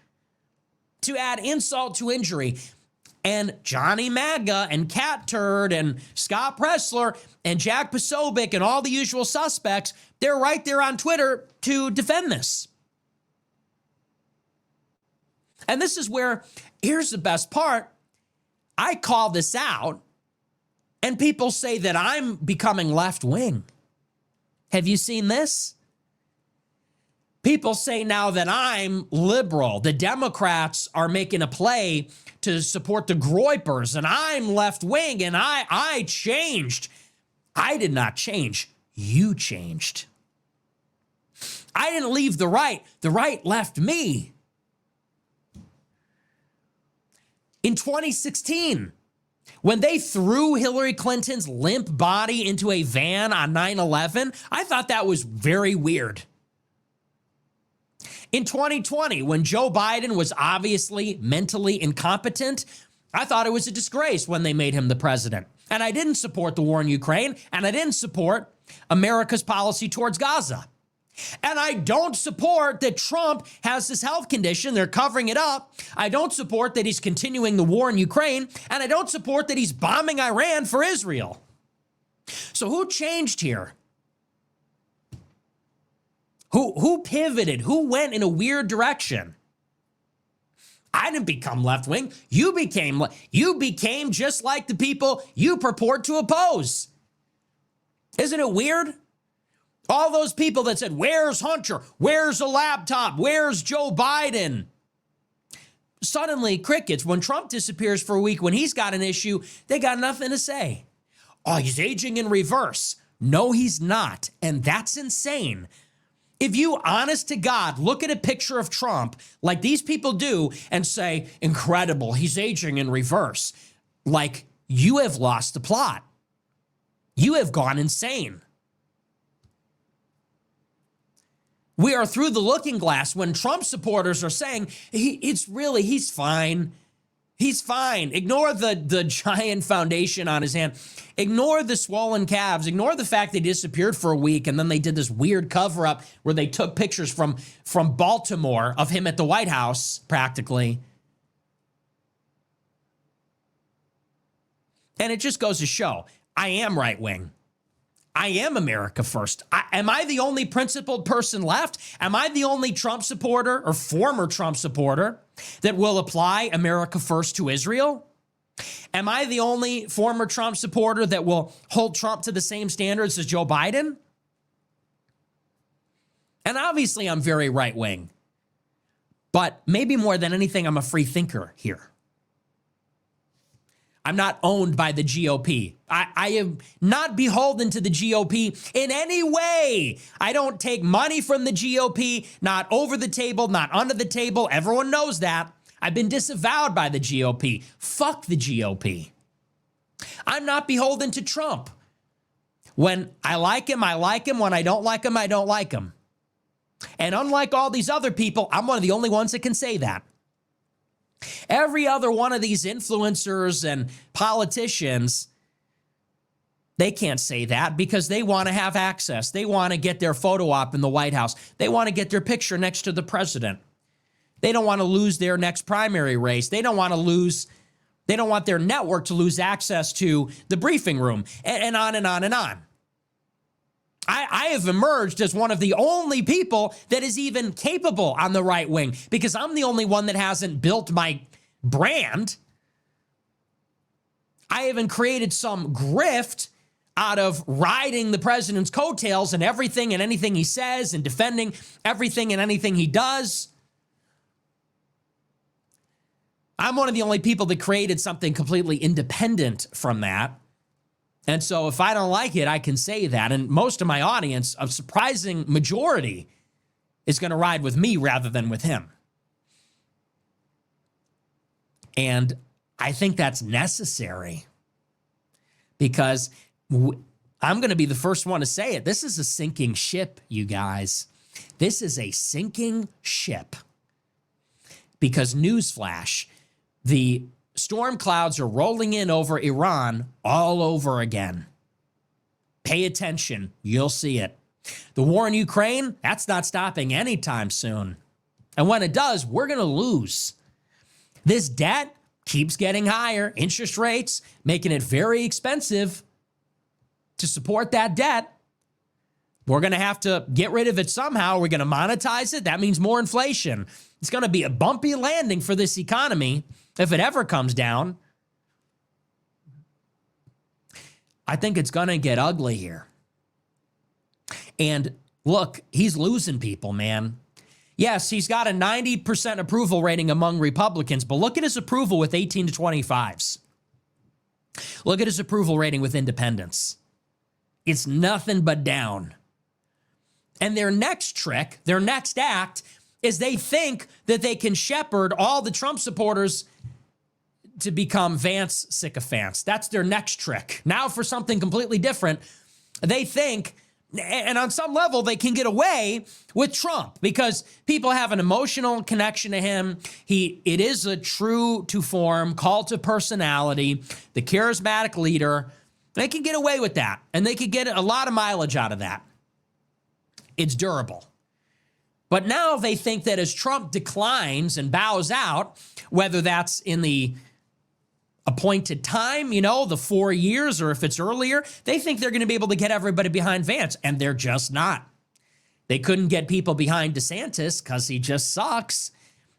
add insult to injury. And Johnny MAGA and Cat Turd and Scott Pressler and Jack Posobiec and all the usual suspects, they're right there on Twitter to defend this. And this is where, here's the best part. I call this out, and people say that I'm becoming left-wing. Have you seen this? People say now that I'm liberal. The Democrats are making a play to support the Groypers, and I'm left-wing, and I changed. I did not change. You changed. I didn't leave the right. The right left me. In 2016, when they threw Hillary Clinton's limp body into a van on 9/11, I thought that was very weird. In 2020, when Joe Biden was obviously mentally incompetent, I thought it was a disgrace when they made him the president. And I didn't support the war in Ukraine, and I didn't support America's policy towards Gaza. And I don't support that Trump has this health condition. They're covering it up. I don't support that he's continuing the war in Ukraine. And I don't support that he's bombing Iran for Israel. So who changed here? Who pivoted? Who went in a weird direction? I didn't become left-wing. You became just like the people you purport to oppose. Isn't it weird? All those people that said, where's Hunter? Where's a laptop? Where's Joe Biden? Suddenly, crickets. When Trump disappears for a week, when he's got an issue, they got nothing to say. Oh, he's aging in reverse. No, he's not. And that's insane. If you, honest to God, look at a picture of Trump like these people do and say, incredible, he's aging in reverse, like you have lost the plot. You have gone insane. We are through the looking glass when Trump supporters are saying, he's fine. He's fine. Ignore the giant foundation on his hand. Ignore the swollen calves. Ignore the fact they disappeared for a week and then they did this weird cover-up where they took pictures from Baltimore of him at the White House, practically. And it just goes to show, I am right-wing. I am America first. Am I the only principled person left? Am I the only Trump supporter or former Trump supporter that will apply America first to Israel? Am I the only former Trump supporter that will hold Trump to the same standards as Joe Biden? And obviously I'm very right-wing, but maybe more than anything, I'm a free thinker here. I'm not owned by the GOP. I am not beholden to the GOP in any way. I don't take money from the GOP, not over the table, not under the table. Everyone knows that. I've been disavowed by the GOP. Fuck the GOP. I'm not beholden to Trump. When I like him, I like him. When I don't like him, I don't like him. And unlike all these other people, I'm one of the only ones that can say that. Every other one of these influencers and politicians, They can't say that because they want to have access. They want to get their photo op in the White House. They want to get their picture next to the president. They don't want to lose their next primary race. They don't want their network to lose access to the briefing room, and on and on and on. I have emerged as one of the only people that is even capable on the right wing because I'm the only one that hasn't built my brand. I haven't created some grift out of riding the president's coattails and everything and anything he says and defending everything and anything he does. I'm one of the only people that created something completely independent from that. And so if I don't like it, I can say that. And most of my audience, a surprising majority, is going to ride with me rather than with him. And I think that's necessary because I'm going to be the first one to say it. This is a sinking ship, you guys. This is a sinking ship. Because newsflash, the storm clouds are rolling in over Iran all over again. Pay attention. You'll see it. The war in Ukraine, that's not stopping anytime soon. And when it does, we're going to lose. This debt keeps getting higher. Interest rates making it very expensive to support that debt. We're going to have to get rid of it somehow. We're going to monetize it. That means more inflation. It's going to be a bumpy landing for this economy if it ever comes down. I think it's going to get ugly here. And look, he's losing people, man. Yes, he's got a 90% approval rating among Republicans, but look at his approval with 18 to 25s. Look at his approval rating with independents. It's nothing but down. And their next trick, their next act, is they think that they can shepherd all the Trump supporters to become Vance sycophants. That's their next trick. Now for something completely different, they think, and on some level, they can get away with Trump because people have an emotional connection to him. It is a true to form, cult to personality, the charismatic leader. They can get away with that, and they could get a lot of mileage out of that. It's durable. But now they think that as Trump declines and bows out, whether that's in the appointed time, the 4 years, or if it's earlier, they think they're going to be able to get everybody behind Vance, and they're just not. They couldn't get people behind DeSantis because he just sucks,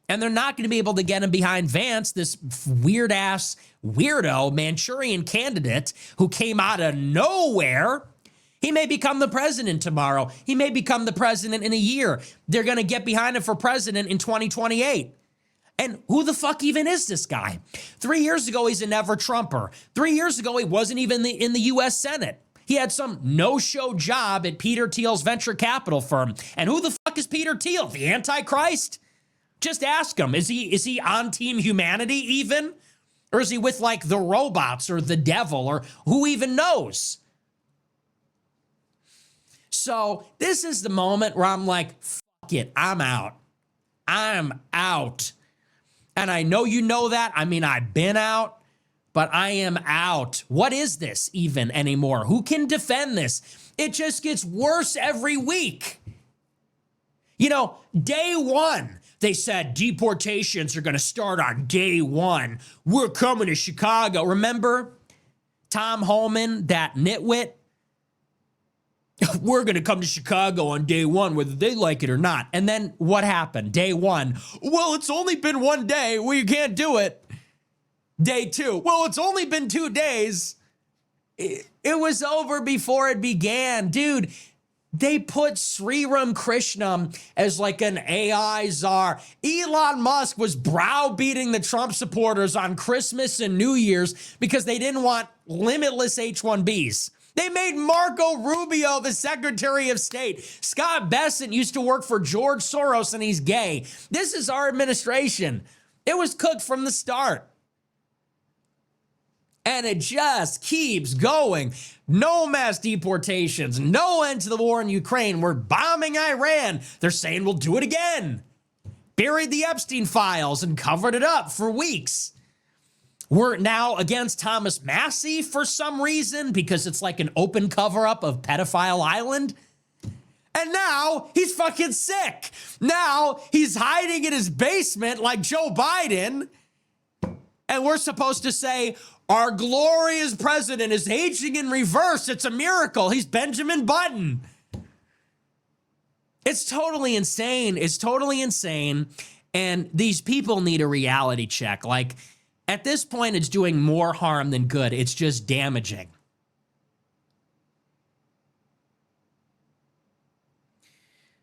and they're not going to be able to get him behind Vance, this weird-ass, weirdo Manchurian candidate who came out of nowhere. He may become the president tomorrow. He may become the president in a year. They're going to get behind him for president in 2028. And who the fuck even is this guy? 3 years ago, he's a never Trumper. 3 years ago, he wasn't even in the U.S. Senate. He had some no-show job at Peter Thiel's venture capital firm. And who the fuck is Peter Thiel? The Antichrist? Just ask him. Is he on Team Humanity even? Or is he with like the robots or the devil or who even knows? So this is the moment where I'm like, fuck it, I'm out. I'm out. And I know you know that. I mean, I've been out, but I am out. What is this even anymore? Who can defend this? It just gets worse every week. Day one, they said deportations are going to start on day one. We're coming to Chicago. Remember Tom Homan, that nitwit? We're going to come to Chicago on day one, whether they like it or not. And then what happened? Day one, well, it's only been 1 day. Well, you can't do it. Day two, well, it's only been 2 days. It was over before it began. Dude, they put Sriram Krishnam as like an AI czar. Elon Musk was browbeating the Trump supporters on Christmas and New Year's because they didn't want limitless H-1Bs. They made Marco Rubio the Secretary of State. Scott Bessent used to work for George Soros and he's gay. This is our administration. It was cooked from the start. And it just keeps going. No mass deportations, no end to the war in Ukraine. We're bombing Iran. They're saying we'll do it again. Buried the Epstein files and covered it up for weeks. We're now against Thomas Massey for some reason because it's like an open cover-up of Pedophile Island. And now he's fucking sick. Now he's hiding in his basement like Joe Biden. And we're supposed to say, our glorious president is aging in reverse. It's a miracle. He's Benjamin Button. It's totally insane. It's totally insane. And these people need a reality check. Like, at this point, it's doing more harm than good. It's just damaging.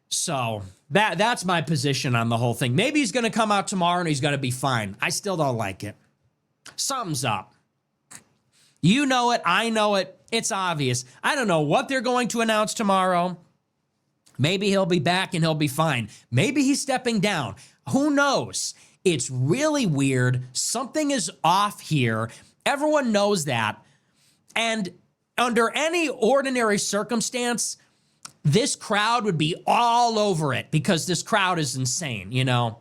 So that's my position on the whole thing. Maybe he's going to come out tomorrow and he's going to be fine. I still don't like it. Something's up. You know it. I know it. It's obvious. I don't know what they're going to announce tomorrow. Maybe he'll be back and he'll be fine. Maybe he's stepping down. Who knows? It's really weird. Something is off here. Everyone knows that. And under any ordinary circumstance, this crowd would be all over it because this crowd is insane, you know?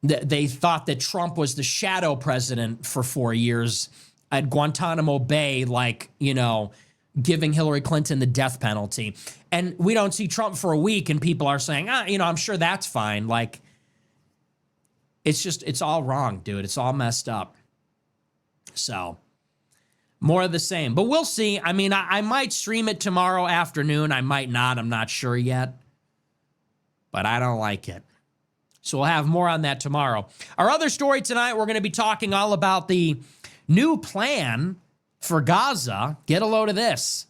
They thought that Trump was the shadow president for 4 years at Guantanamo Bay, like, you know, giving Hillary Clinton the death penalty. And we don't see Trump for a week and people are saying, you know, I'm sure that's fine. Like, it's all wrong, dude. It's all messed up. So, more of the same. But we'll see. I mean, I might stream it tomorrow afternoon. I might not. I'm not sure yet. But I don't like it. So we'll have more on that tomorrow. Our other story tonight, we're going to be talking all about the new plan for Gaza. Get a load of this.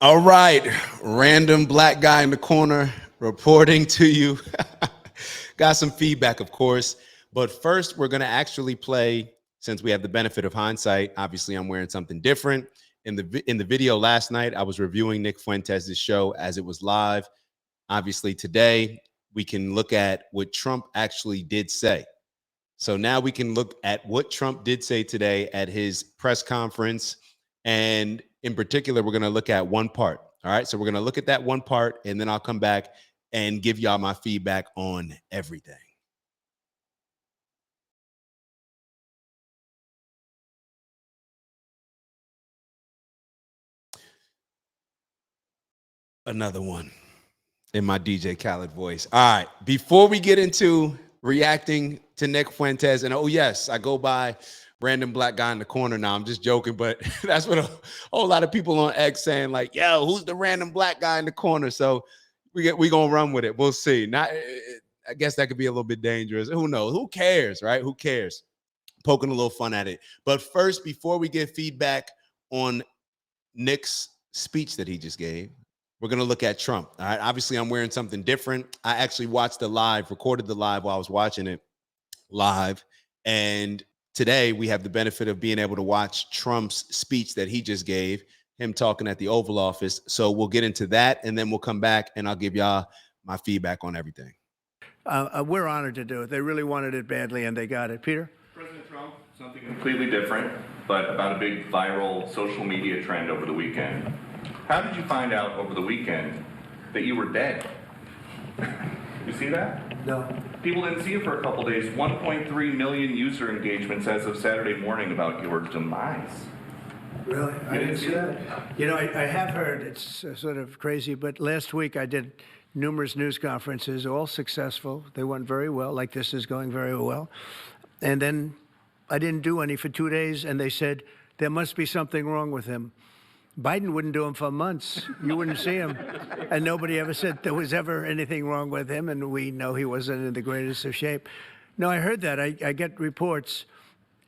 All right, random black guy in the corner reporting to you. Got some feedback, of course. But first, we're going to actually play, since we have the benefit of hindsight. Obviously, I'm wearing something different. In the video last night, I was reviewing Nick Fuentes' show as it was live. Obviously, today, we can look at what Trump actually did say. So now we can look at what Trump did say today at his press conference. And in particular, we're going to look at one part. All right. So we're going to look at that one part, and then I'll come back and give y'all my feedback on everything. Another one in my DJ Khaled voice. All right. Before we get into reacting to Nick Fuentes, and oh, yes, I go by random black guy in the corner now. I'm just joking, but that's what a whole lot of people on X saying, like, yo, who's the random black guy in the corner? So we gonna run with it. We'll see. Not, I guess that could be a little bit dangerous. Who knows? Who cares, right? Who cares? Poking a little fun at it. But first, before we get feedback on Nick's speech that he just gave, we're going to look at Trump. All right. Obviously, I'm wearing something different. I actually watched the live, recorded the live while I was watching it live. And today we have the benefit of being able to watch Trump's speech that he just gave, him talking at the Oval Office. So we'll get into that, and then we'll come back and I'll give y'all my feedback on everything. We're honored to do it. They really wanted it badly, and they got it. Peter? President Trump, something completely different, but about a big viral social media trend over the weekend. How did you find out over the weekend that you were dead? You see that? No. People didn't see you for a couple days. 1.3 million user engagements as of Saturday morning about your demise. Really? I didn't see that. You know, I have heard, it's sort of crazy, but last week I did numerous news conferences, all successful. They went very well, like this is going very well. And then I didn't do any for 2 days, and they said, there must be something wrong with him. Biden wouldn't do him for months. You wouldn't see him. And nobody ever said there was ever anything wrong with him, and we know he wasn't in the greatest of shape. No, I heard that. I get reports.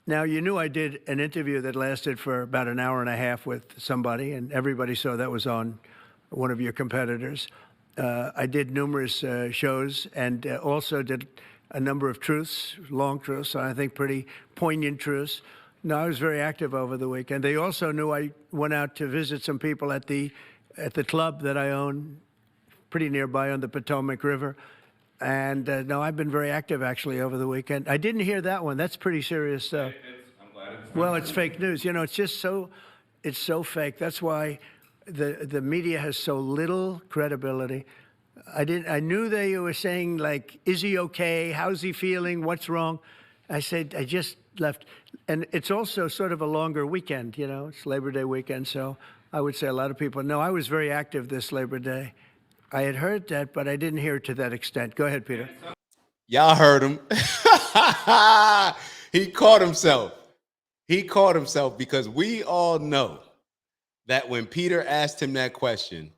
Now, you knew I did an interview that lasted for about an hour and a half with somebody, and everybody saw that was on one of your competitors. I did numerous shows and also did a number of truths, long truths, I think pretty poignant truths. No, I was very active over the weekend. They also knew I went out to visit some people at the club that I own, pretty nearby on the Potomac River. And no, I've been very active actually over the weekend. I didn't hear that one. That's pretty serious stuff. I'm glad it's Well, it's fake news. You know, it's so fake. That's why the media has so little credibility. I knew they were saying, like, is he okay? How's he feeling? What's wrong? I said, I just left. And it's also sort of a longer weekend, you know, it's Labor Day weekend. So I would say a lot of people know I was very active this Labor Day. I had heard that, but I didn't hear it to that extent. Go ahead, Peter. Y'all heard him. He caught himself. He caught himself because we all know that when Peter asked him that question,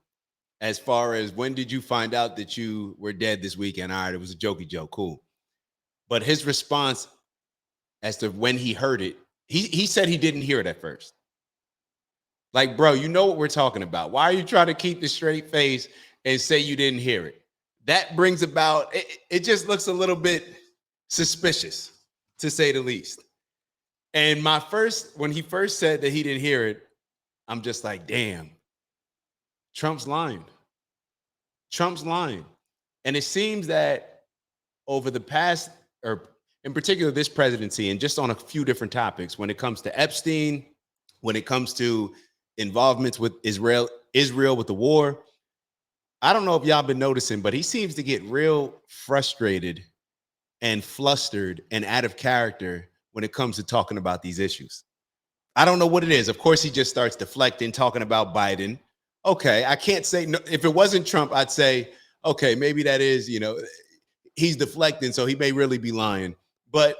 as far as when did you find out that you were dead this weekend? All right, it was a jokey joke, cool. But his response as to when he heard it, he said he didn't hear it at first. Like, bro, you know what we're talking about. Why are you trying to keep the straight face and say you didn't hear it? That brings about, it just looks a little bit suspicious, to say the least. And when he first said that he didn't hear it, I'm just like, damn, Trump's lying. Trump's lying. And it seems that over the past, or in particular this presidency, and just on a few different topics, when it comes to Epstein, when it comes to involvements with Israel with the war, I don't know if y'all been noticing, but he seems to get real frustrated and flustered and out of character when it comes to talking about these issues. I don't know what it is. Of course, he just starts deflecting, talking about Biden. Okay, I can't say no. If it wasn't Trump, I'd say, okay, maybe that is, you know, he's deflecting, so he may really be lying. But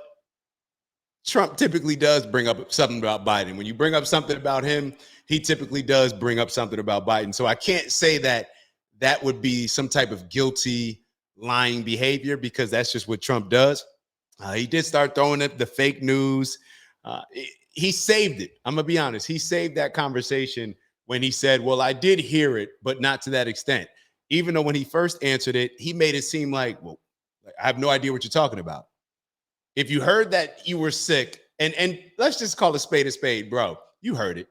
Trump typically does bring up something about Biden. When you bring up something about him, he typically does bring up something about Biden. So I can't say that that would be some type of guilty lying behavior, because that's just what Trump does. He did start throwing up the fake news. He saved it. I'm going to be honest. He saved that conversation when he said, well, I did hear it, but not to that extent. Even though when he first answered it, he made it seem like, well, I have no idea what you're talking about. If you heard that you were sick, and let's just call a spade, bro, you heard it.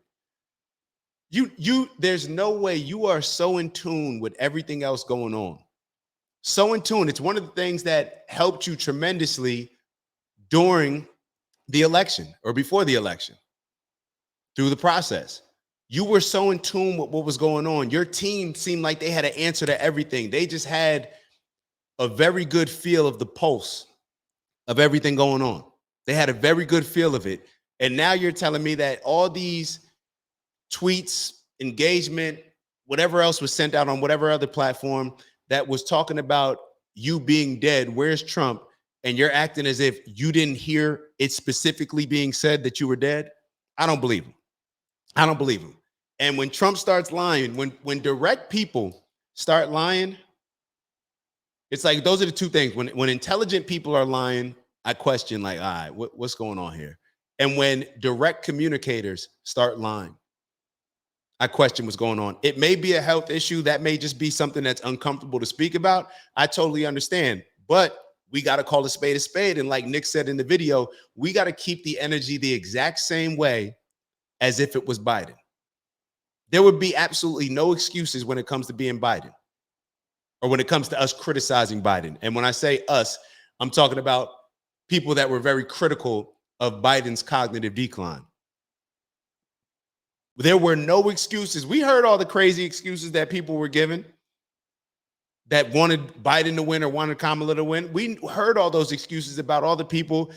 There's no way you are so in tune with everything else going on. So in tune. It's one of the things that helped you tremendously during the election or before the election, through the process. You were so in tune with what was going on. Your team seemed like they had an answer to everything. They just had a very good feel of the pulse of everything going on. They had a very good feel of it. And now you're telling me that all these tweets, engagement, whatever else was sent out on whatever other platform that was talking about you being dead, where's Trump? And you're acting as if you didn't hear it specifically being said that you were dead? I don't believe him. I don't believe him. And when Trump starts lying, when direct people start lying, it's like those are the two things. When intelligent people are lying, I question, like, all right, what's going on here? And when direct communicators start lying, I question what's going on. It may be a health issue. That may just be something that's uncomfortable to speak about. I totally understand. But we got to call a spade a spade. And like Nick said in the video, we got to keep the energy the exact same way as if it was Biden. There would be absolutely no excuses when it comes to being Biden, or when it comes to us criticizing Biden. And when I say us, I'm talking about people that were very critical of Biden's cognitive decline. There were no excuses. We heard all the crazy excuses that people were given that wanted Biden to win or wanted Kamala to win. We heard all those excuses about all the people,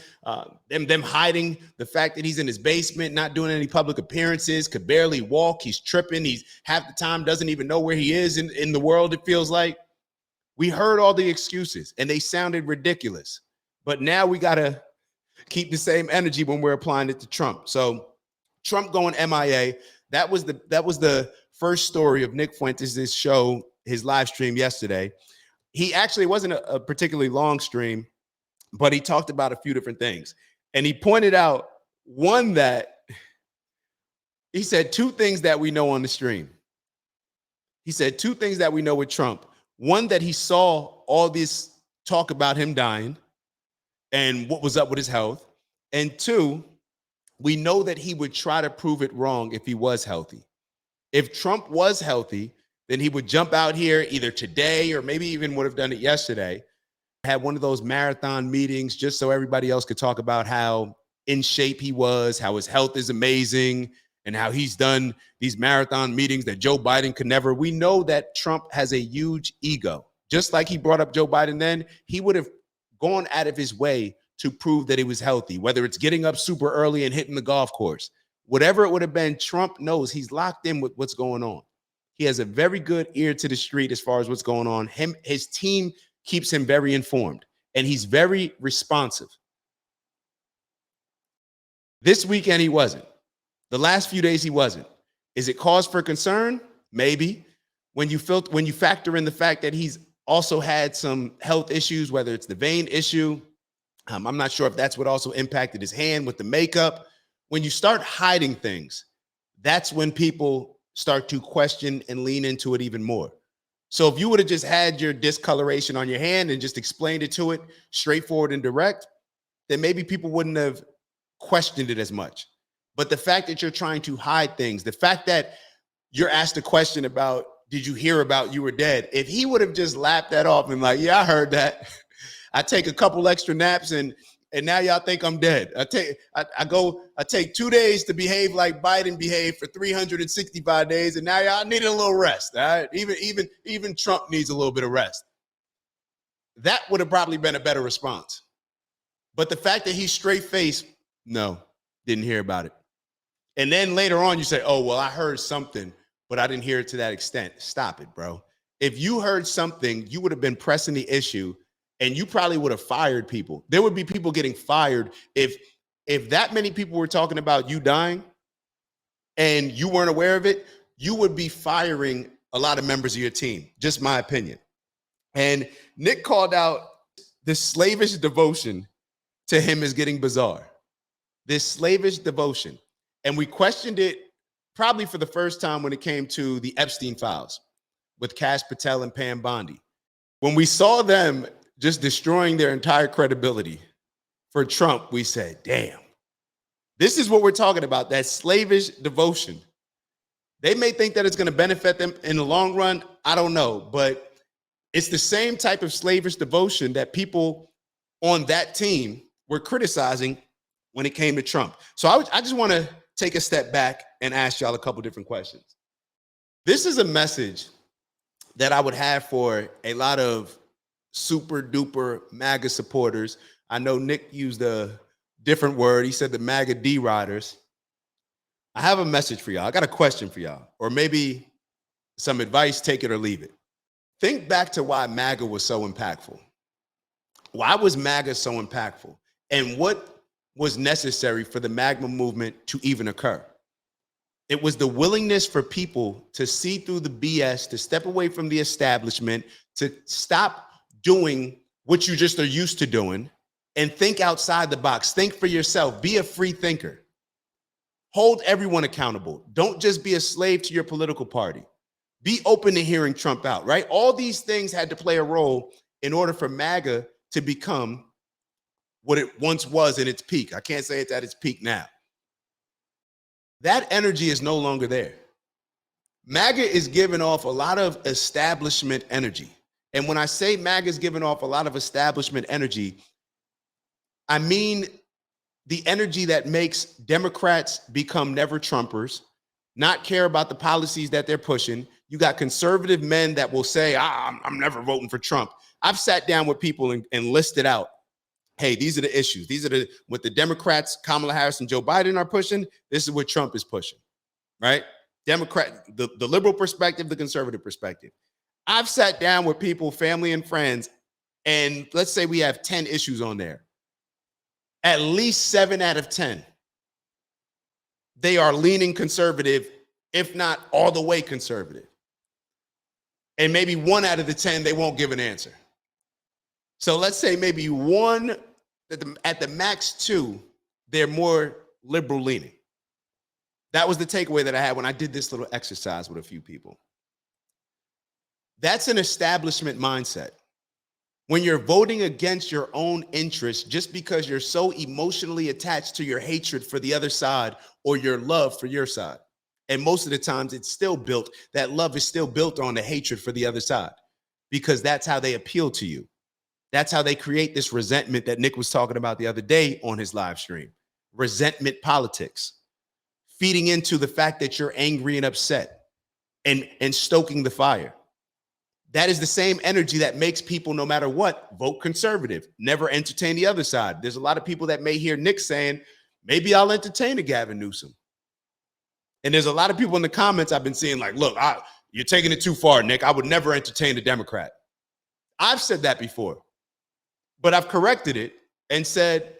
them hiding the fact that he's in his basement, not doing any public appearances, could barely walk. He's tripping. He's half the time doesn't even know where he is in the world, it feels like. We heard all the excuses and they sounded ridiculous. But now we got to keep the same energy when we're applying it to Trump. So Trump going MIA, that was the first story of Nick Fuentes' show, his live stream yesterday. He actually wasn't a particularly long stream, but he talked about a few different things. And he pointed out one that he said two things that we know on the stream. He said two things that we know with Trump. One, that he saw all this talk about him dying and what was up with his health. And two, we know that he would try to prove it wrong if he was healthy. If Trump was healthy, then he would jump out here either today or maybe even would have done it yesterday, had one of those marathon meetings just so everybody else could talk about how in shape he was, how his health is amazing, and how he's done these marathon meetings that Joe Biden could never. We know that Trump has a huge ego. Just like he brought up Joe Biden then, he would have gone out of his way to prove that he was healthy, whether it's getting up super early and hitting the golf course. Whatever it would have been, Trump knows he's locked in with what's going on. He has a very good ear to the street as far as what's going on. His team keeps him very informed, and he's very responsive. This weekend, he wasn't. The last few days, he wasn't. Is it cause for concern? Maybe. When you factor in the fact that he's also had some health issues, whether it's the vein issue, I'm not sure if that's what also impacted his hand with the makeup. When you start hiding things, that's when people start to question and lean into it even more. So if you would have just had your discoloration on your hand and just explained it to it straightforward and direct, then maybe people wouldn't have questioned it as much. But the fact that you're trying to hide things, the fact that you're asked a question about, did you hear about you were dead? If he would have just laughed that off and like, yeah, I heard that. I take a couple extra naps and now y'all think I'm dead. I take 2 days to behave like Biden behaved for 365 days, and now y'all need a little rest. All right? Even Trump needs a little bit of rest. That would have probably been a better response. But the fact that he's straight-faced, no, didn't hear about it. And then later on, you say, oh, well, I heard something, but I didn't hear it to that extent. Stop it, bro. If you heard something, you would have been pressing the issue, and you probably would have fired people. There would be people getting fired if that many people were talking about you dying and you weren't aware of it. You would be firing a lot of members of your team. Just my opinion. And Nick called out this slavish devotion to him as getting bizarre. This slavish devotion. And we questioned it probably for the first time when it came to the Epstein files with Kash Patel and Pam Bondi. When we saw them just destroying their entire credibility for Trump, we said, damn, this is what we're talking about, that slavish devotion. They may think that it's going to benefit them in the long run. I don't know, but it's the same type of slavish devotion that people on that team were criticizing when it came to Trump. So I just want to take a step back and ask y'all a couple different questions. This is a message that I would have for a lot of super duper MAGA supporters. I know Nick used a different word. He said the MAGA D riders. I have a message for y'all. I got a question for y'all, or maybe some advice, take it or leave it. Think back to why MAGA was so impactful. Why was MAGA so impactful? And what was necessary for the MAGA movement to even occur? It was the willingness for people to see through the BS, to step away from the establishment, to stop doing what you just are used to doing and think outside the box. Think for yourself. Be a free thinker. Hold everyone accountable. Don't just be a slave to your political party. Be open to hearing Trump out, right? All these things had to play a role in order for MAGA to become what it once was in its peak. I can't say it's at its peak now. That energy is no longer there. MAGA is giving off a lot of establishment energy. And when I say MAGA is giving off a lot of establishment energy, I mean the energy that makes Democrats become never Trumpers, not care about the policies that they're pushing. You got conservative men that will say, I'm never voting for Trump. I've sat down with people and listed out, hey, these are the issues. These are what the Democrats, Kamala Harris and Joe Biden are pushing. This is what Trump is pushing, right? Democrat, the liberal perspective, the conservative perspective. I've sat down with people, family and friends, and let's say we have 10 issues on there. At least 7 out of 10, they are leaning conservative, if not all the way conservative. And maybe 1 out of the 10, they won't give an answer. So let's say maybe 1, at the max 2, they're more liberal leaning. That was the takeaway that I had when I did this little exercise with a few people. That's an establishment mindset. When you're voting against your own interests just because you're so emotionally attached to your hatred for the other side or your love for your side. And most of the times it's still built, that love is still built on the hatred for the other side because that's how they appeal to you. That's how they create this resentment that Nick was talking about the other day on his live stream. resentment politics, feeding into the fact that you're angry and upset and stoking the fire. That is the same energy that makes people, no matter what, vote conservative, never entertain the other side. There's a lot of people that may hear Nick saying, maybe I'll entertain a Gavin Newsom. And there's a lot of people in the comments I've been seeing like, look, you're taking it too far, Nick. I would never entertain a Democrat. I've said that before, but I've corrected it and said,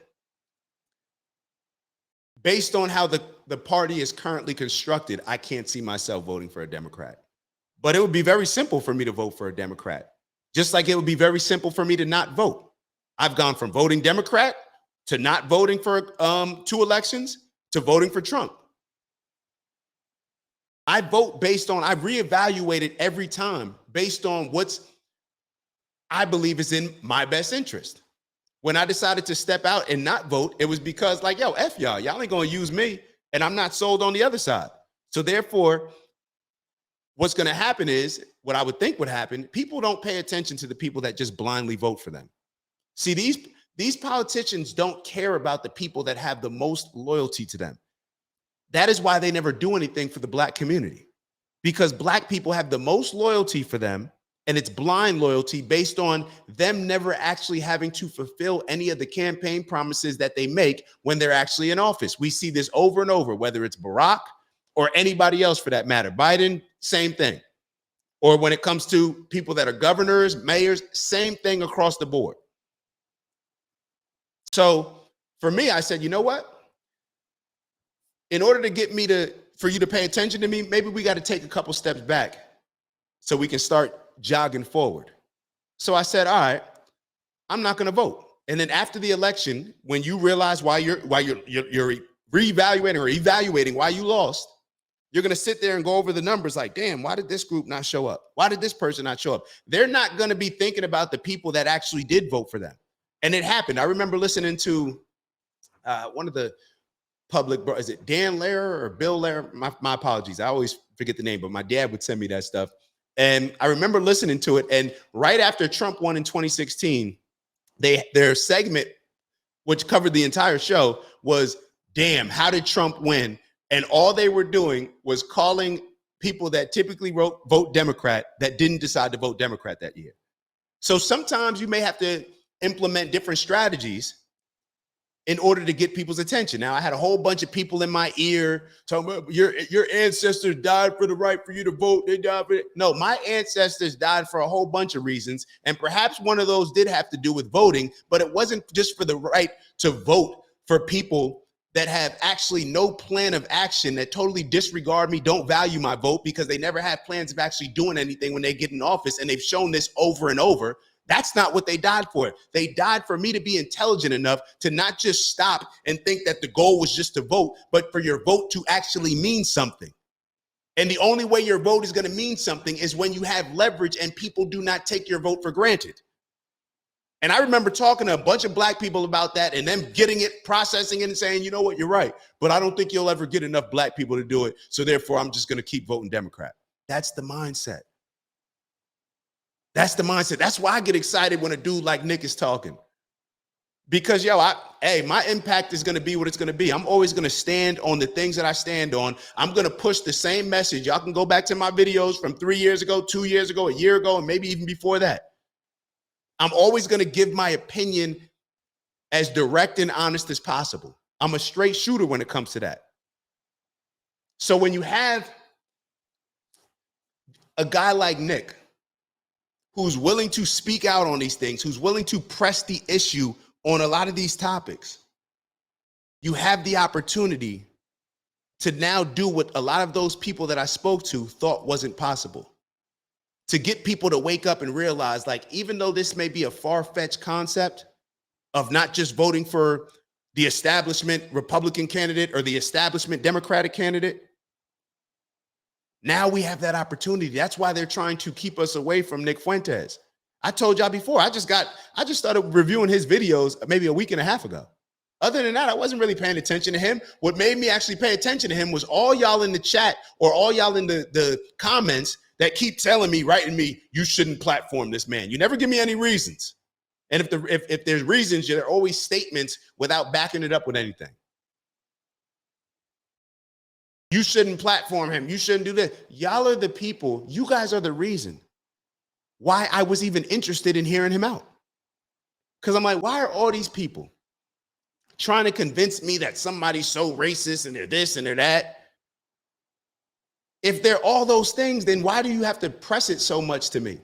based on how the party is currently constructed, I can't see myself voting for a Democrat. But it would be very simple for me to vote for a Democrat, just like it would be very simple for me to not vote. I've gone from voting Democrat to not voting for 2 elections to voting for Trump. I vote based on, I've reevaluated every time based on what's I believe is in my best interest. When I decided to step out and not vote, it was because like, yo, F y'all, y'all ain't gonna use me and I'm not sold on the other side. So therefore, what's gonna happen is, what I would think would happen, people don't pay attention to the people that just blindly vote for them. See, these politicians don't care about the people that have the most loyalty to them. That is why they never do anything for the Black community, because Black people have the most loyalty for them, and it's blind loyalty based on them never actually having to fulfill any of the campaign promises that they make when they're actually in office. We see this over and over, whether it's Barack or anybody else for that matter. Biden, same thing. Or when it comes to people that are governors, mayors, same thing across the board. So for me, I said, you know what? In order to get me for you to pay attention to me, maybe we got to take a couple steps back so we can start jogging forward. So I said, all right, I'm not going to vote. And then after the election, when you realize why you're reevaluating or evaluating why you lost, you're going to sit there and go over the numbers like, damn, why did this group not show up? Why did this person not show up? They're not going to be thinking about the people that actually did vote for them. And it happened. I remember listening to one of the public, is it Dan Lehrer or Bill Lehrer? My apologies. I always forget the name, but my dad would send me that stuff. And I remember listening to it. And right after Trump won in 2016, their segment, which covered the entire show, was, damn, how did Trump win? And all they were doing was calling people that typically vote Democrat that didn't decide to vote Democrat that year. So sometimes you may have to implement different strategies in order to get people's attention. Now, I had a whole bunch of people in my ear talking about your ancestors died for the right for you to vote. They died for it. No, my ancestors died for a whole bunch of reasons. And perhaps one of those did have to do with voting, but it wasn't just for the right to vote for people that have actually no plan of action, that totally disregard me, don't value my vote because they never have plans of actually doing anything when they get in office. And they've shown this over and over. That's not what they died for. They died for me to be intelligent enough to not just stop and think that the goal was just to vote, but for your vote to actually mean something. And the only way your vote is going to mean something is when you have leverage and people do not take your vote for granted. And I remember talking to a bunch of Black people about that and them getting it, processing it and saying, you know what, you're right, but I don't think you'll ever get enough Black people to do it. So therefore, I'm just going to keep voting Democrat. That's the mindset. That's the mindset. That's why I get excited when a dude like Nick is talking. Because, yo, my impact is going to be what it's going to be. I'm always going to stand on the things that I stand on. I'm going to push the same message. Y'all can go back to my videos from 3 years ago, 2 years ago, a year ago, and maybe even before that. I'm always going to give my opinion as direct and honest as possible. I'm a straight shooter when it comes to that. So when you have a guy like Nick, who's willing to speak out on these things, who's willing to press the issue on a lot of these topics, you have the opportunity to now do what a lot of those people that I spoke to thought wasn't possible. To get people to wake up and realize, like, even though this may be a far-fetched concept of not just voting for the establishment Republican candidate or the establishment Democratic candidate, now we have that opportunity. That's why they're trying to keep us away from Nick Fuentes. I told y'all before, I just started reviewing his videos maybe a week and a half ago. Other than that, I wasn't really paying attention to him. What made me actually pay attention to him was all y'all in the chat or all y'all in the comments that keep telling me, writing me, you shouldn't platform this man. You never give me any reasons. And if there's reasons, there are always statements without backing it up with anything. You shouldn't platform him. You shouldn't do this. Y'all are the people. You guys are the reason why I was even interested in hearing him out. Because I'm like, why are all these people trying to convince me that somebody's so racist and they're this and they're that? If they're all those things, then why do you have to press it so much to me?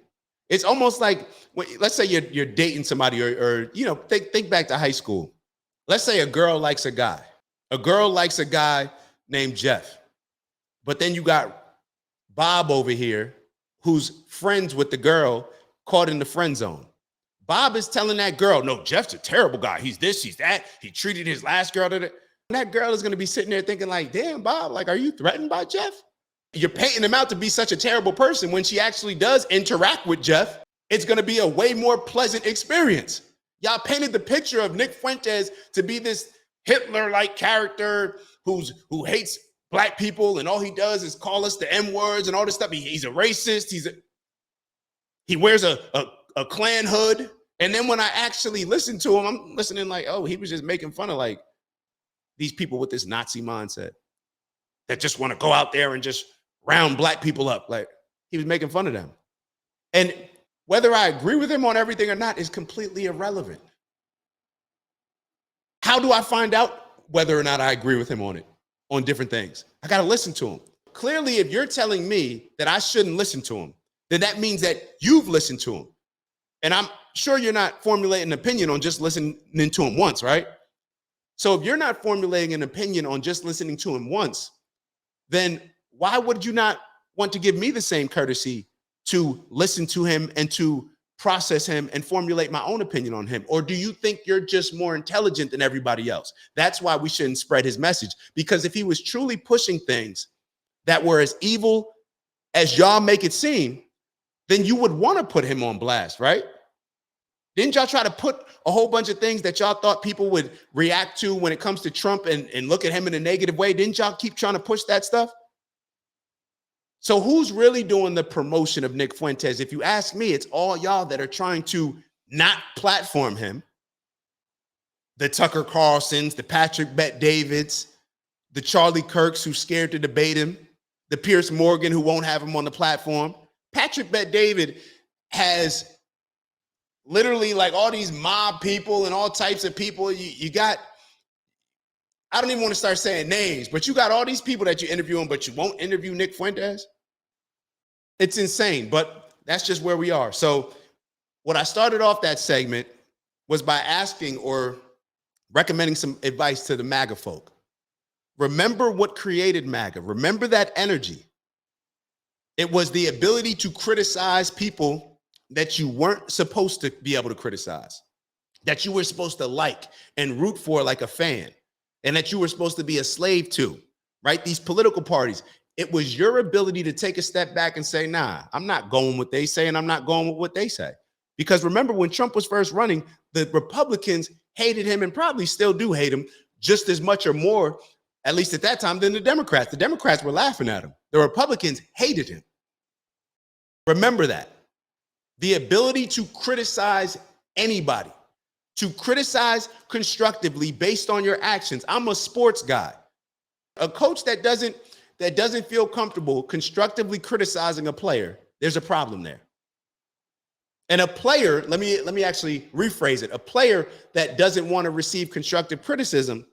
It's almost like, let's say you're dating somebody or think back to high school. Let's say a girl likes a guy. A girl likes a guy named Jeff. But then you got Bob over here who's friends with the girl caught in the friend zone. Bob is telling that girl, no, Jeff's a terrible guy. He's this, he's that. He treated his last girl. That girl is going to be sitting there thinking like, damn, Bob, like, are you threatened by Jeff? You're painting him out to be such a terrible person. When she actually does interact with Jeff, it's going to be a way more pleasant experience. Y'all painted the picture of Nick Fuentes to be this Hitler-like character who hates Black people, and all he does is call us the M words and all this stuff. He's a racist. He wears a Klan hood. And then when I actually listen to him, I'm listening like, oh, he was just making fun of like these people with this Nazi mindset that just want to go out there and just round Black people up. Like, he was making fun of them. And whether I agree with him on everything or not is completely irrelevant. How do I find out whether or not I agree with him on different things? I got to listen to him. Clearly, if you're telling me that I shouldn't listen to him, then that means that you've listened to him. And I'm sure you're not formulating an opinion on just listening to him once, right? So if you're not formulating an opinion on just listening to him once, then why would you not want to give me the same courtesy to listen to him and to process him and formulate my own opinion on him? Or do you think you're just more intelligent than everybody else? That's why we shouldn't spread his message. Because if he was truly pushing things that were as evil as y'all make it seem, then you would want to put him on blast, right? Didn't y'all try to put a whole bunch of things that y'all thought people would react to when it comes to Trump and look at him in a negative way? Didn't y'all keep trying to push that stuff? So who's really doing the promotion of Nick Fuentes? If you ask me, it's all y'all that are trying to not platform him. The Tucker Carlsons, the Patrick Bet-Davids, the Charlie Kirks who's scared to debate him, the Pierce Morgan who won't have him on the platform. Patrick Bet-David has literally like all these mob people and all types of people. You got, I don't even want to start saying names, but you got all these people that you interview, but you won't interview Nick Fuentes. It's insane, but that's just where we are. So what I started off that segment was by asking or recommending some advice to the MAGA folk. Remember what created MAGA. Remember that energy. It was the ability to criticize people that you weren't supposed to be able to criticize, that you were supposed to like and root for like a fan, and that you were supposed to be a slave to, right? These political parties. It was your ability to take a step back and say, nah, I'm not going with what they say, and I'm not going with what they say. Because remember, when Trump was first running, the Republicans hated him and probably still do hate him just as much or more, at least at that time, than the Democrats. The Democrats were laughing at him. The Republicans hated him. Remember that. The ability to criticize anybody, to criticize constructively based on your actions. I'm a sports guy. A coach that doesn't feel comfortable constructively criticizing a player, there's a problem there. And a player, let me actually rephrase it. A player that doesn't want to receive constructive criticism,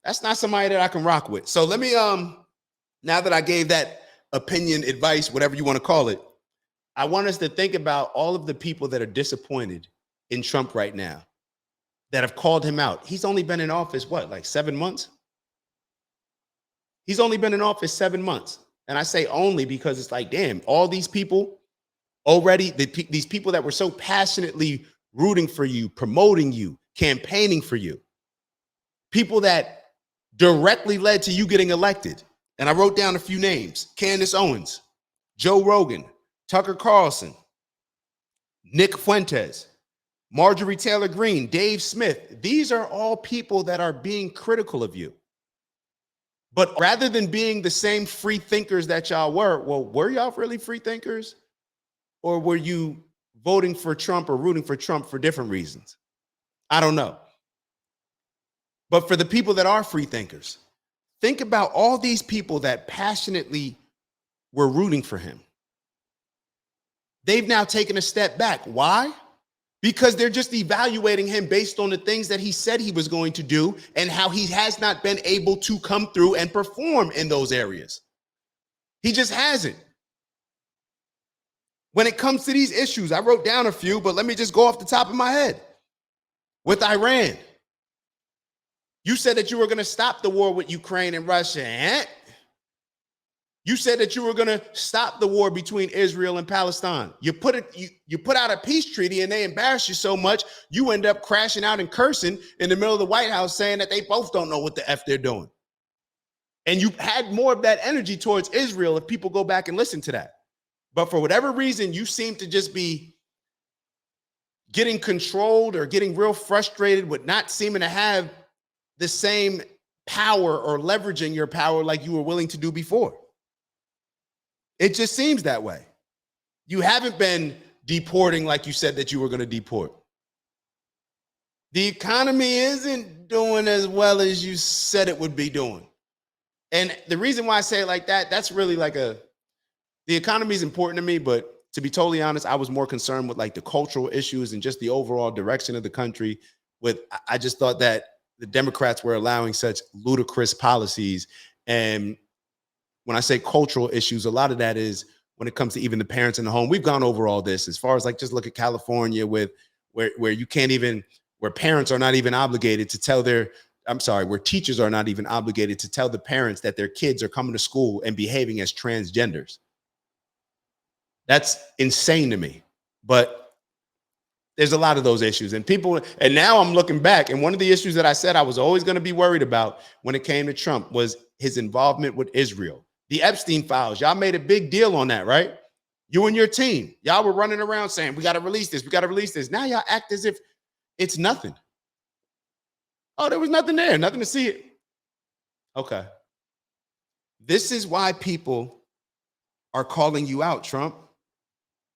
that's not somebody that I can rock with. So let me, now that I gave that opinion, advice, whatever you want to call it, I want us to think about all of the people that are disappointed in Trump right now, that have called him out. He's only been in office, what, like 7 months? He's only been in office 7 months. And I say only because it's like, damn, all these people already, these people that were so passionately rooting for you, promoting you, campaigning for you, people that directly led to you getting elected. And I wrote down a few names: Candace Owens, Joe Rogan, Tucker Carlson, Nick Fuentes, Marjorie Taylor Greene, Dave Smith. These are all people that are being critical of you. But rather than being the same free thinkers that y'all were, well, were y'all really free thinkers? Or were you voting for Trump or rooting for Trump for different reasons? I don't know. But for the people that are free thinkers, think about all these people that passionately were rooting for him. They've now taken a step back. Why? Because they're just evaluating him based on the things that he said he was going to do and how he has not been able to come through and perform in those areas. He just hasn't. When it comes to these issues, I wrote down a few, but let me just go off the top of my head. With Iran, you said that you were going to stop the war with Ukraine and Russia. You said that you were going to stop the war between Israel and Palestine. You put out a peace treaty and they embarrass you so much, you end up crashing out and cursing in the middle of the White House saying that they both don't know what the F they're doing. And you had more of that energy towards Israel if people go back and listen to that. But for whatever reason, you seem to just be getting controlled or getting real frustrated with not seeming to have the same power or leveraging your power like you were willing to do before. It just seems that way. You haven't been deporting like you said that you were going to deport. The economy isn't doing as well as you said it would be doing. And the reason why I say it like that, that's really like the economy is important to me, but to be totally honest, I was more concerned with like the cultural issues and just the overall direction of the country. I just thought that the Democrats were allowing such ludicrous policies. And when I say cultural issues, a lot of that is when it comes to even the parents in the home. We've gone over all this as far as like, just look at California with where you can't even, where parents are not even obligated to tell where teachers are not even obligated to tell the parents that their kids are coming to school and behaving as transgenders. That's insane to me. But there's a lot of those issues and now I'm looking back, and one of the issues that I said I was always going to be worried about when it came to Trump was his involvement with Israel. The Epstein files, y'all made a big deal on that, right? You and your team, y'all were running around saying, we got to release this. We got to release this. Now y'all act as if it's nothing. Oh, there was nothing there, nothing to see it. Okay. This is why people are calling you out, Trump.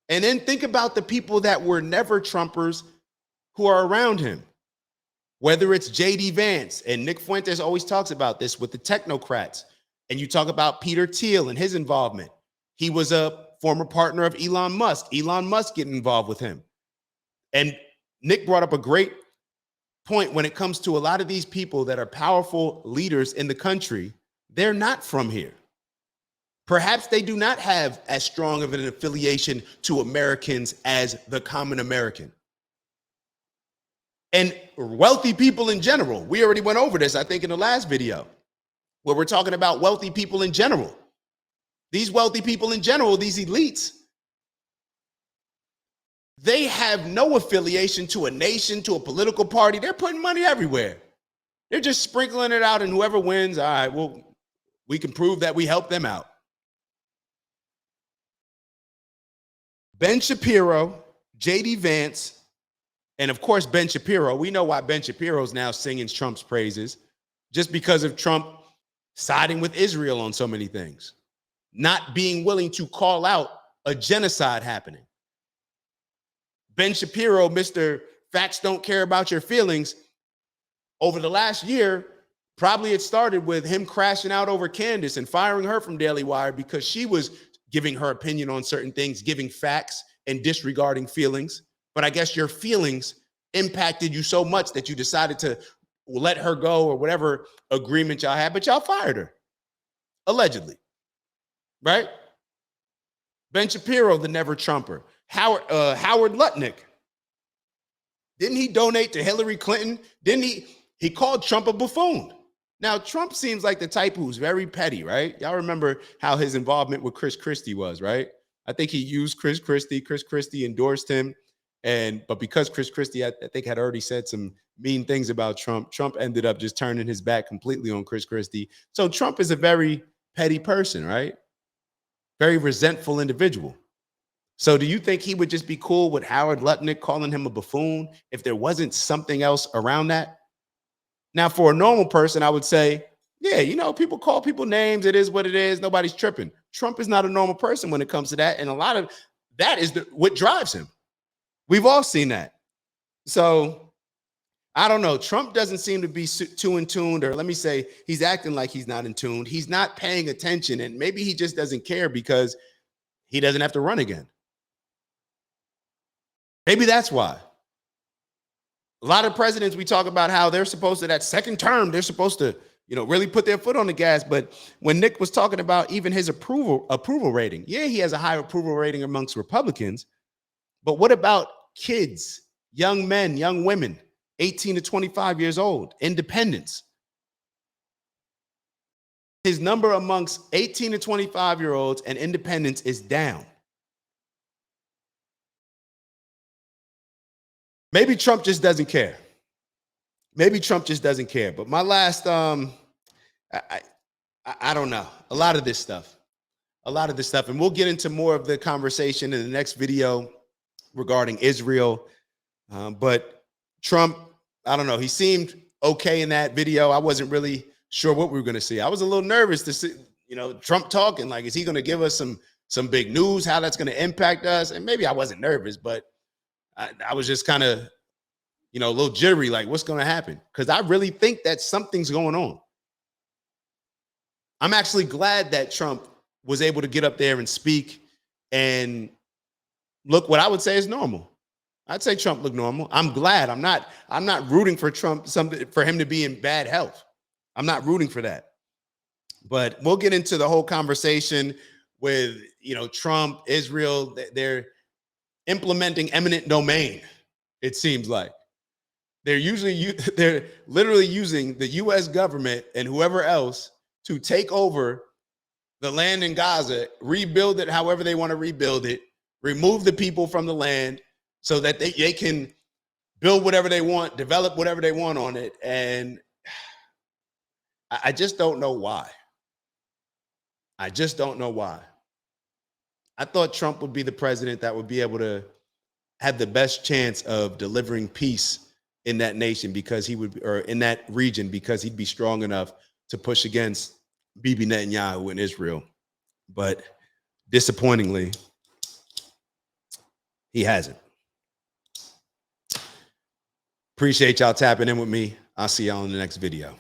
And then think about the people that were never Trumpers who are around him, whether it's J.D. Vance, and Nick Fuentes always talks about this with the technocrats. And you talk about Peter Thiel and his involvement. He was a former partner of Elon Musk. Elon Musk getting involved with him. And Nick brought up a great point when it comes to a lot of these people that are powerful leaders in the country. They're not from here. Perhaps they do not have as strong of an affiliation to Americans as the common American. And wealthy people in general, we already went over this, I think, in the last video, where we're talking about wealthy people in general. These wealthy people in general, these elites, they have no affiliation to a nation, to a political party. They're putting money everywhere. They're just sprinkling it out, and whoever wins, all right, well, we can prove that we helped them out. Ben Shapiro, J.D. Vance, and of course, Ben Shapiro. We know why Ben Shapiro's now singing Trump's praises, just because of Trump siding with Israel on so many things, not being willing to call out a genocide happening. Ben Shapiro, Mr. Facts Don't Care About Your Feelings, over the last year, probably it started with him crashing out over Candace and firing her from Daily Wire because she was giving her opinion on certain things, giving facts and disregarding feelings. But I guess your feelings impacted you so much that you decided to let her go or whatever agreement y'all had, but y'all fired her, allegedly, right? Ben Shapiro, the never Trumper. Howard Lutnick, didn't he donate to Hillary Clinton? He called Trump a buffoon. Now, Trump seems like the type who's very petty, right? Y'all remember how his involvement with Chris Christie was, right? I think he used Chris Christie. Chris Christie endorsed him. But because Chris Christie, I think, had already said some mean things about Trump, Trump ended up just turning his back completely on Chris Christie. So Trump is a very petty person, right? Very resentful individual. So do you think he would just be cool with Howard Lutnick calling him a buffoon if there wasn't something else around that? Now, for a normal person, I would say, yeah, people call people names. It is what it is. Nobody's tripping. Trump is not a normal person when it comes to that. And a lot of that is what drives him. We've all seen that. So I don't know. Trump doesn't seem to be too in tune, or let me say, he's acting like he's not in tune. He's not paying attention, and maybe he just doesn't care because he doesn't have to run again. Maybe that's why. A lot of presidents, we talk about how they're supposed to, that second term, they're supposed to, really put their foot on the gas. But when Nick was talking about even his approval rating, yeah, he has a high approval rating amongst Republicans. But what about kids, young men, young women, 18 to 25 years old, independents? His number amongst 18 to 25-year-olds and independents is down. Maybe Trump just doesn't care. Maybe Trump just doesn't care. But my last, I don't know. A lot of this stuff. And we'll get into more of the conversation in the next video regarding Israel. But Trump, I don't know. He seemed okay in that video. I wasn't really sure what we were going to see. I was a little nervous to see, Trump talking. Like, is he going to give us some big news, how that's going to impact us? And maybe I wasn't nervous, but I was just kind of, a little jittery, like what's going to happen? Because I really think that something's going on. I'm actually glad that Trump was able to get up there and speak and look what I would say is normal. I'd say Trump looked normal. I'm glad. I'm not rooting for Trump, for him to be in bad health. I'm not rooting for that. But we'll get into the whole conversation with, Trump, Israel. They're implementing eminent domain, it seems like. They're literally using the U.S. government and whoever else to take over the land in Gaza, rebuild it however they want to rebuild it, remove the people from the land so that they can build whatever they want, develop whatever they want on it. And I just don't know why. I just don't know why. I thought Trump would be the president that would be able to have the best chance of delivering peace in that nation because or in that region, because he'd be strong enough to push against Bibi Netanyahu in Israel. But disappointingly, he hasn't. Appreciate y'all tapping in with me. I'll see y'all in the next video.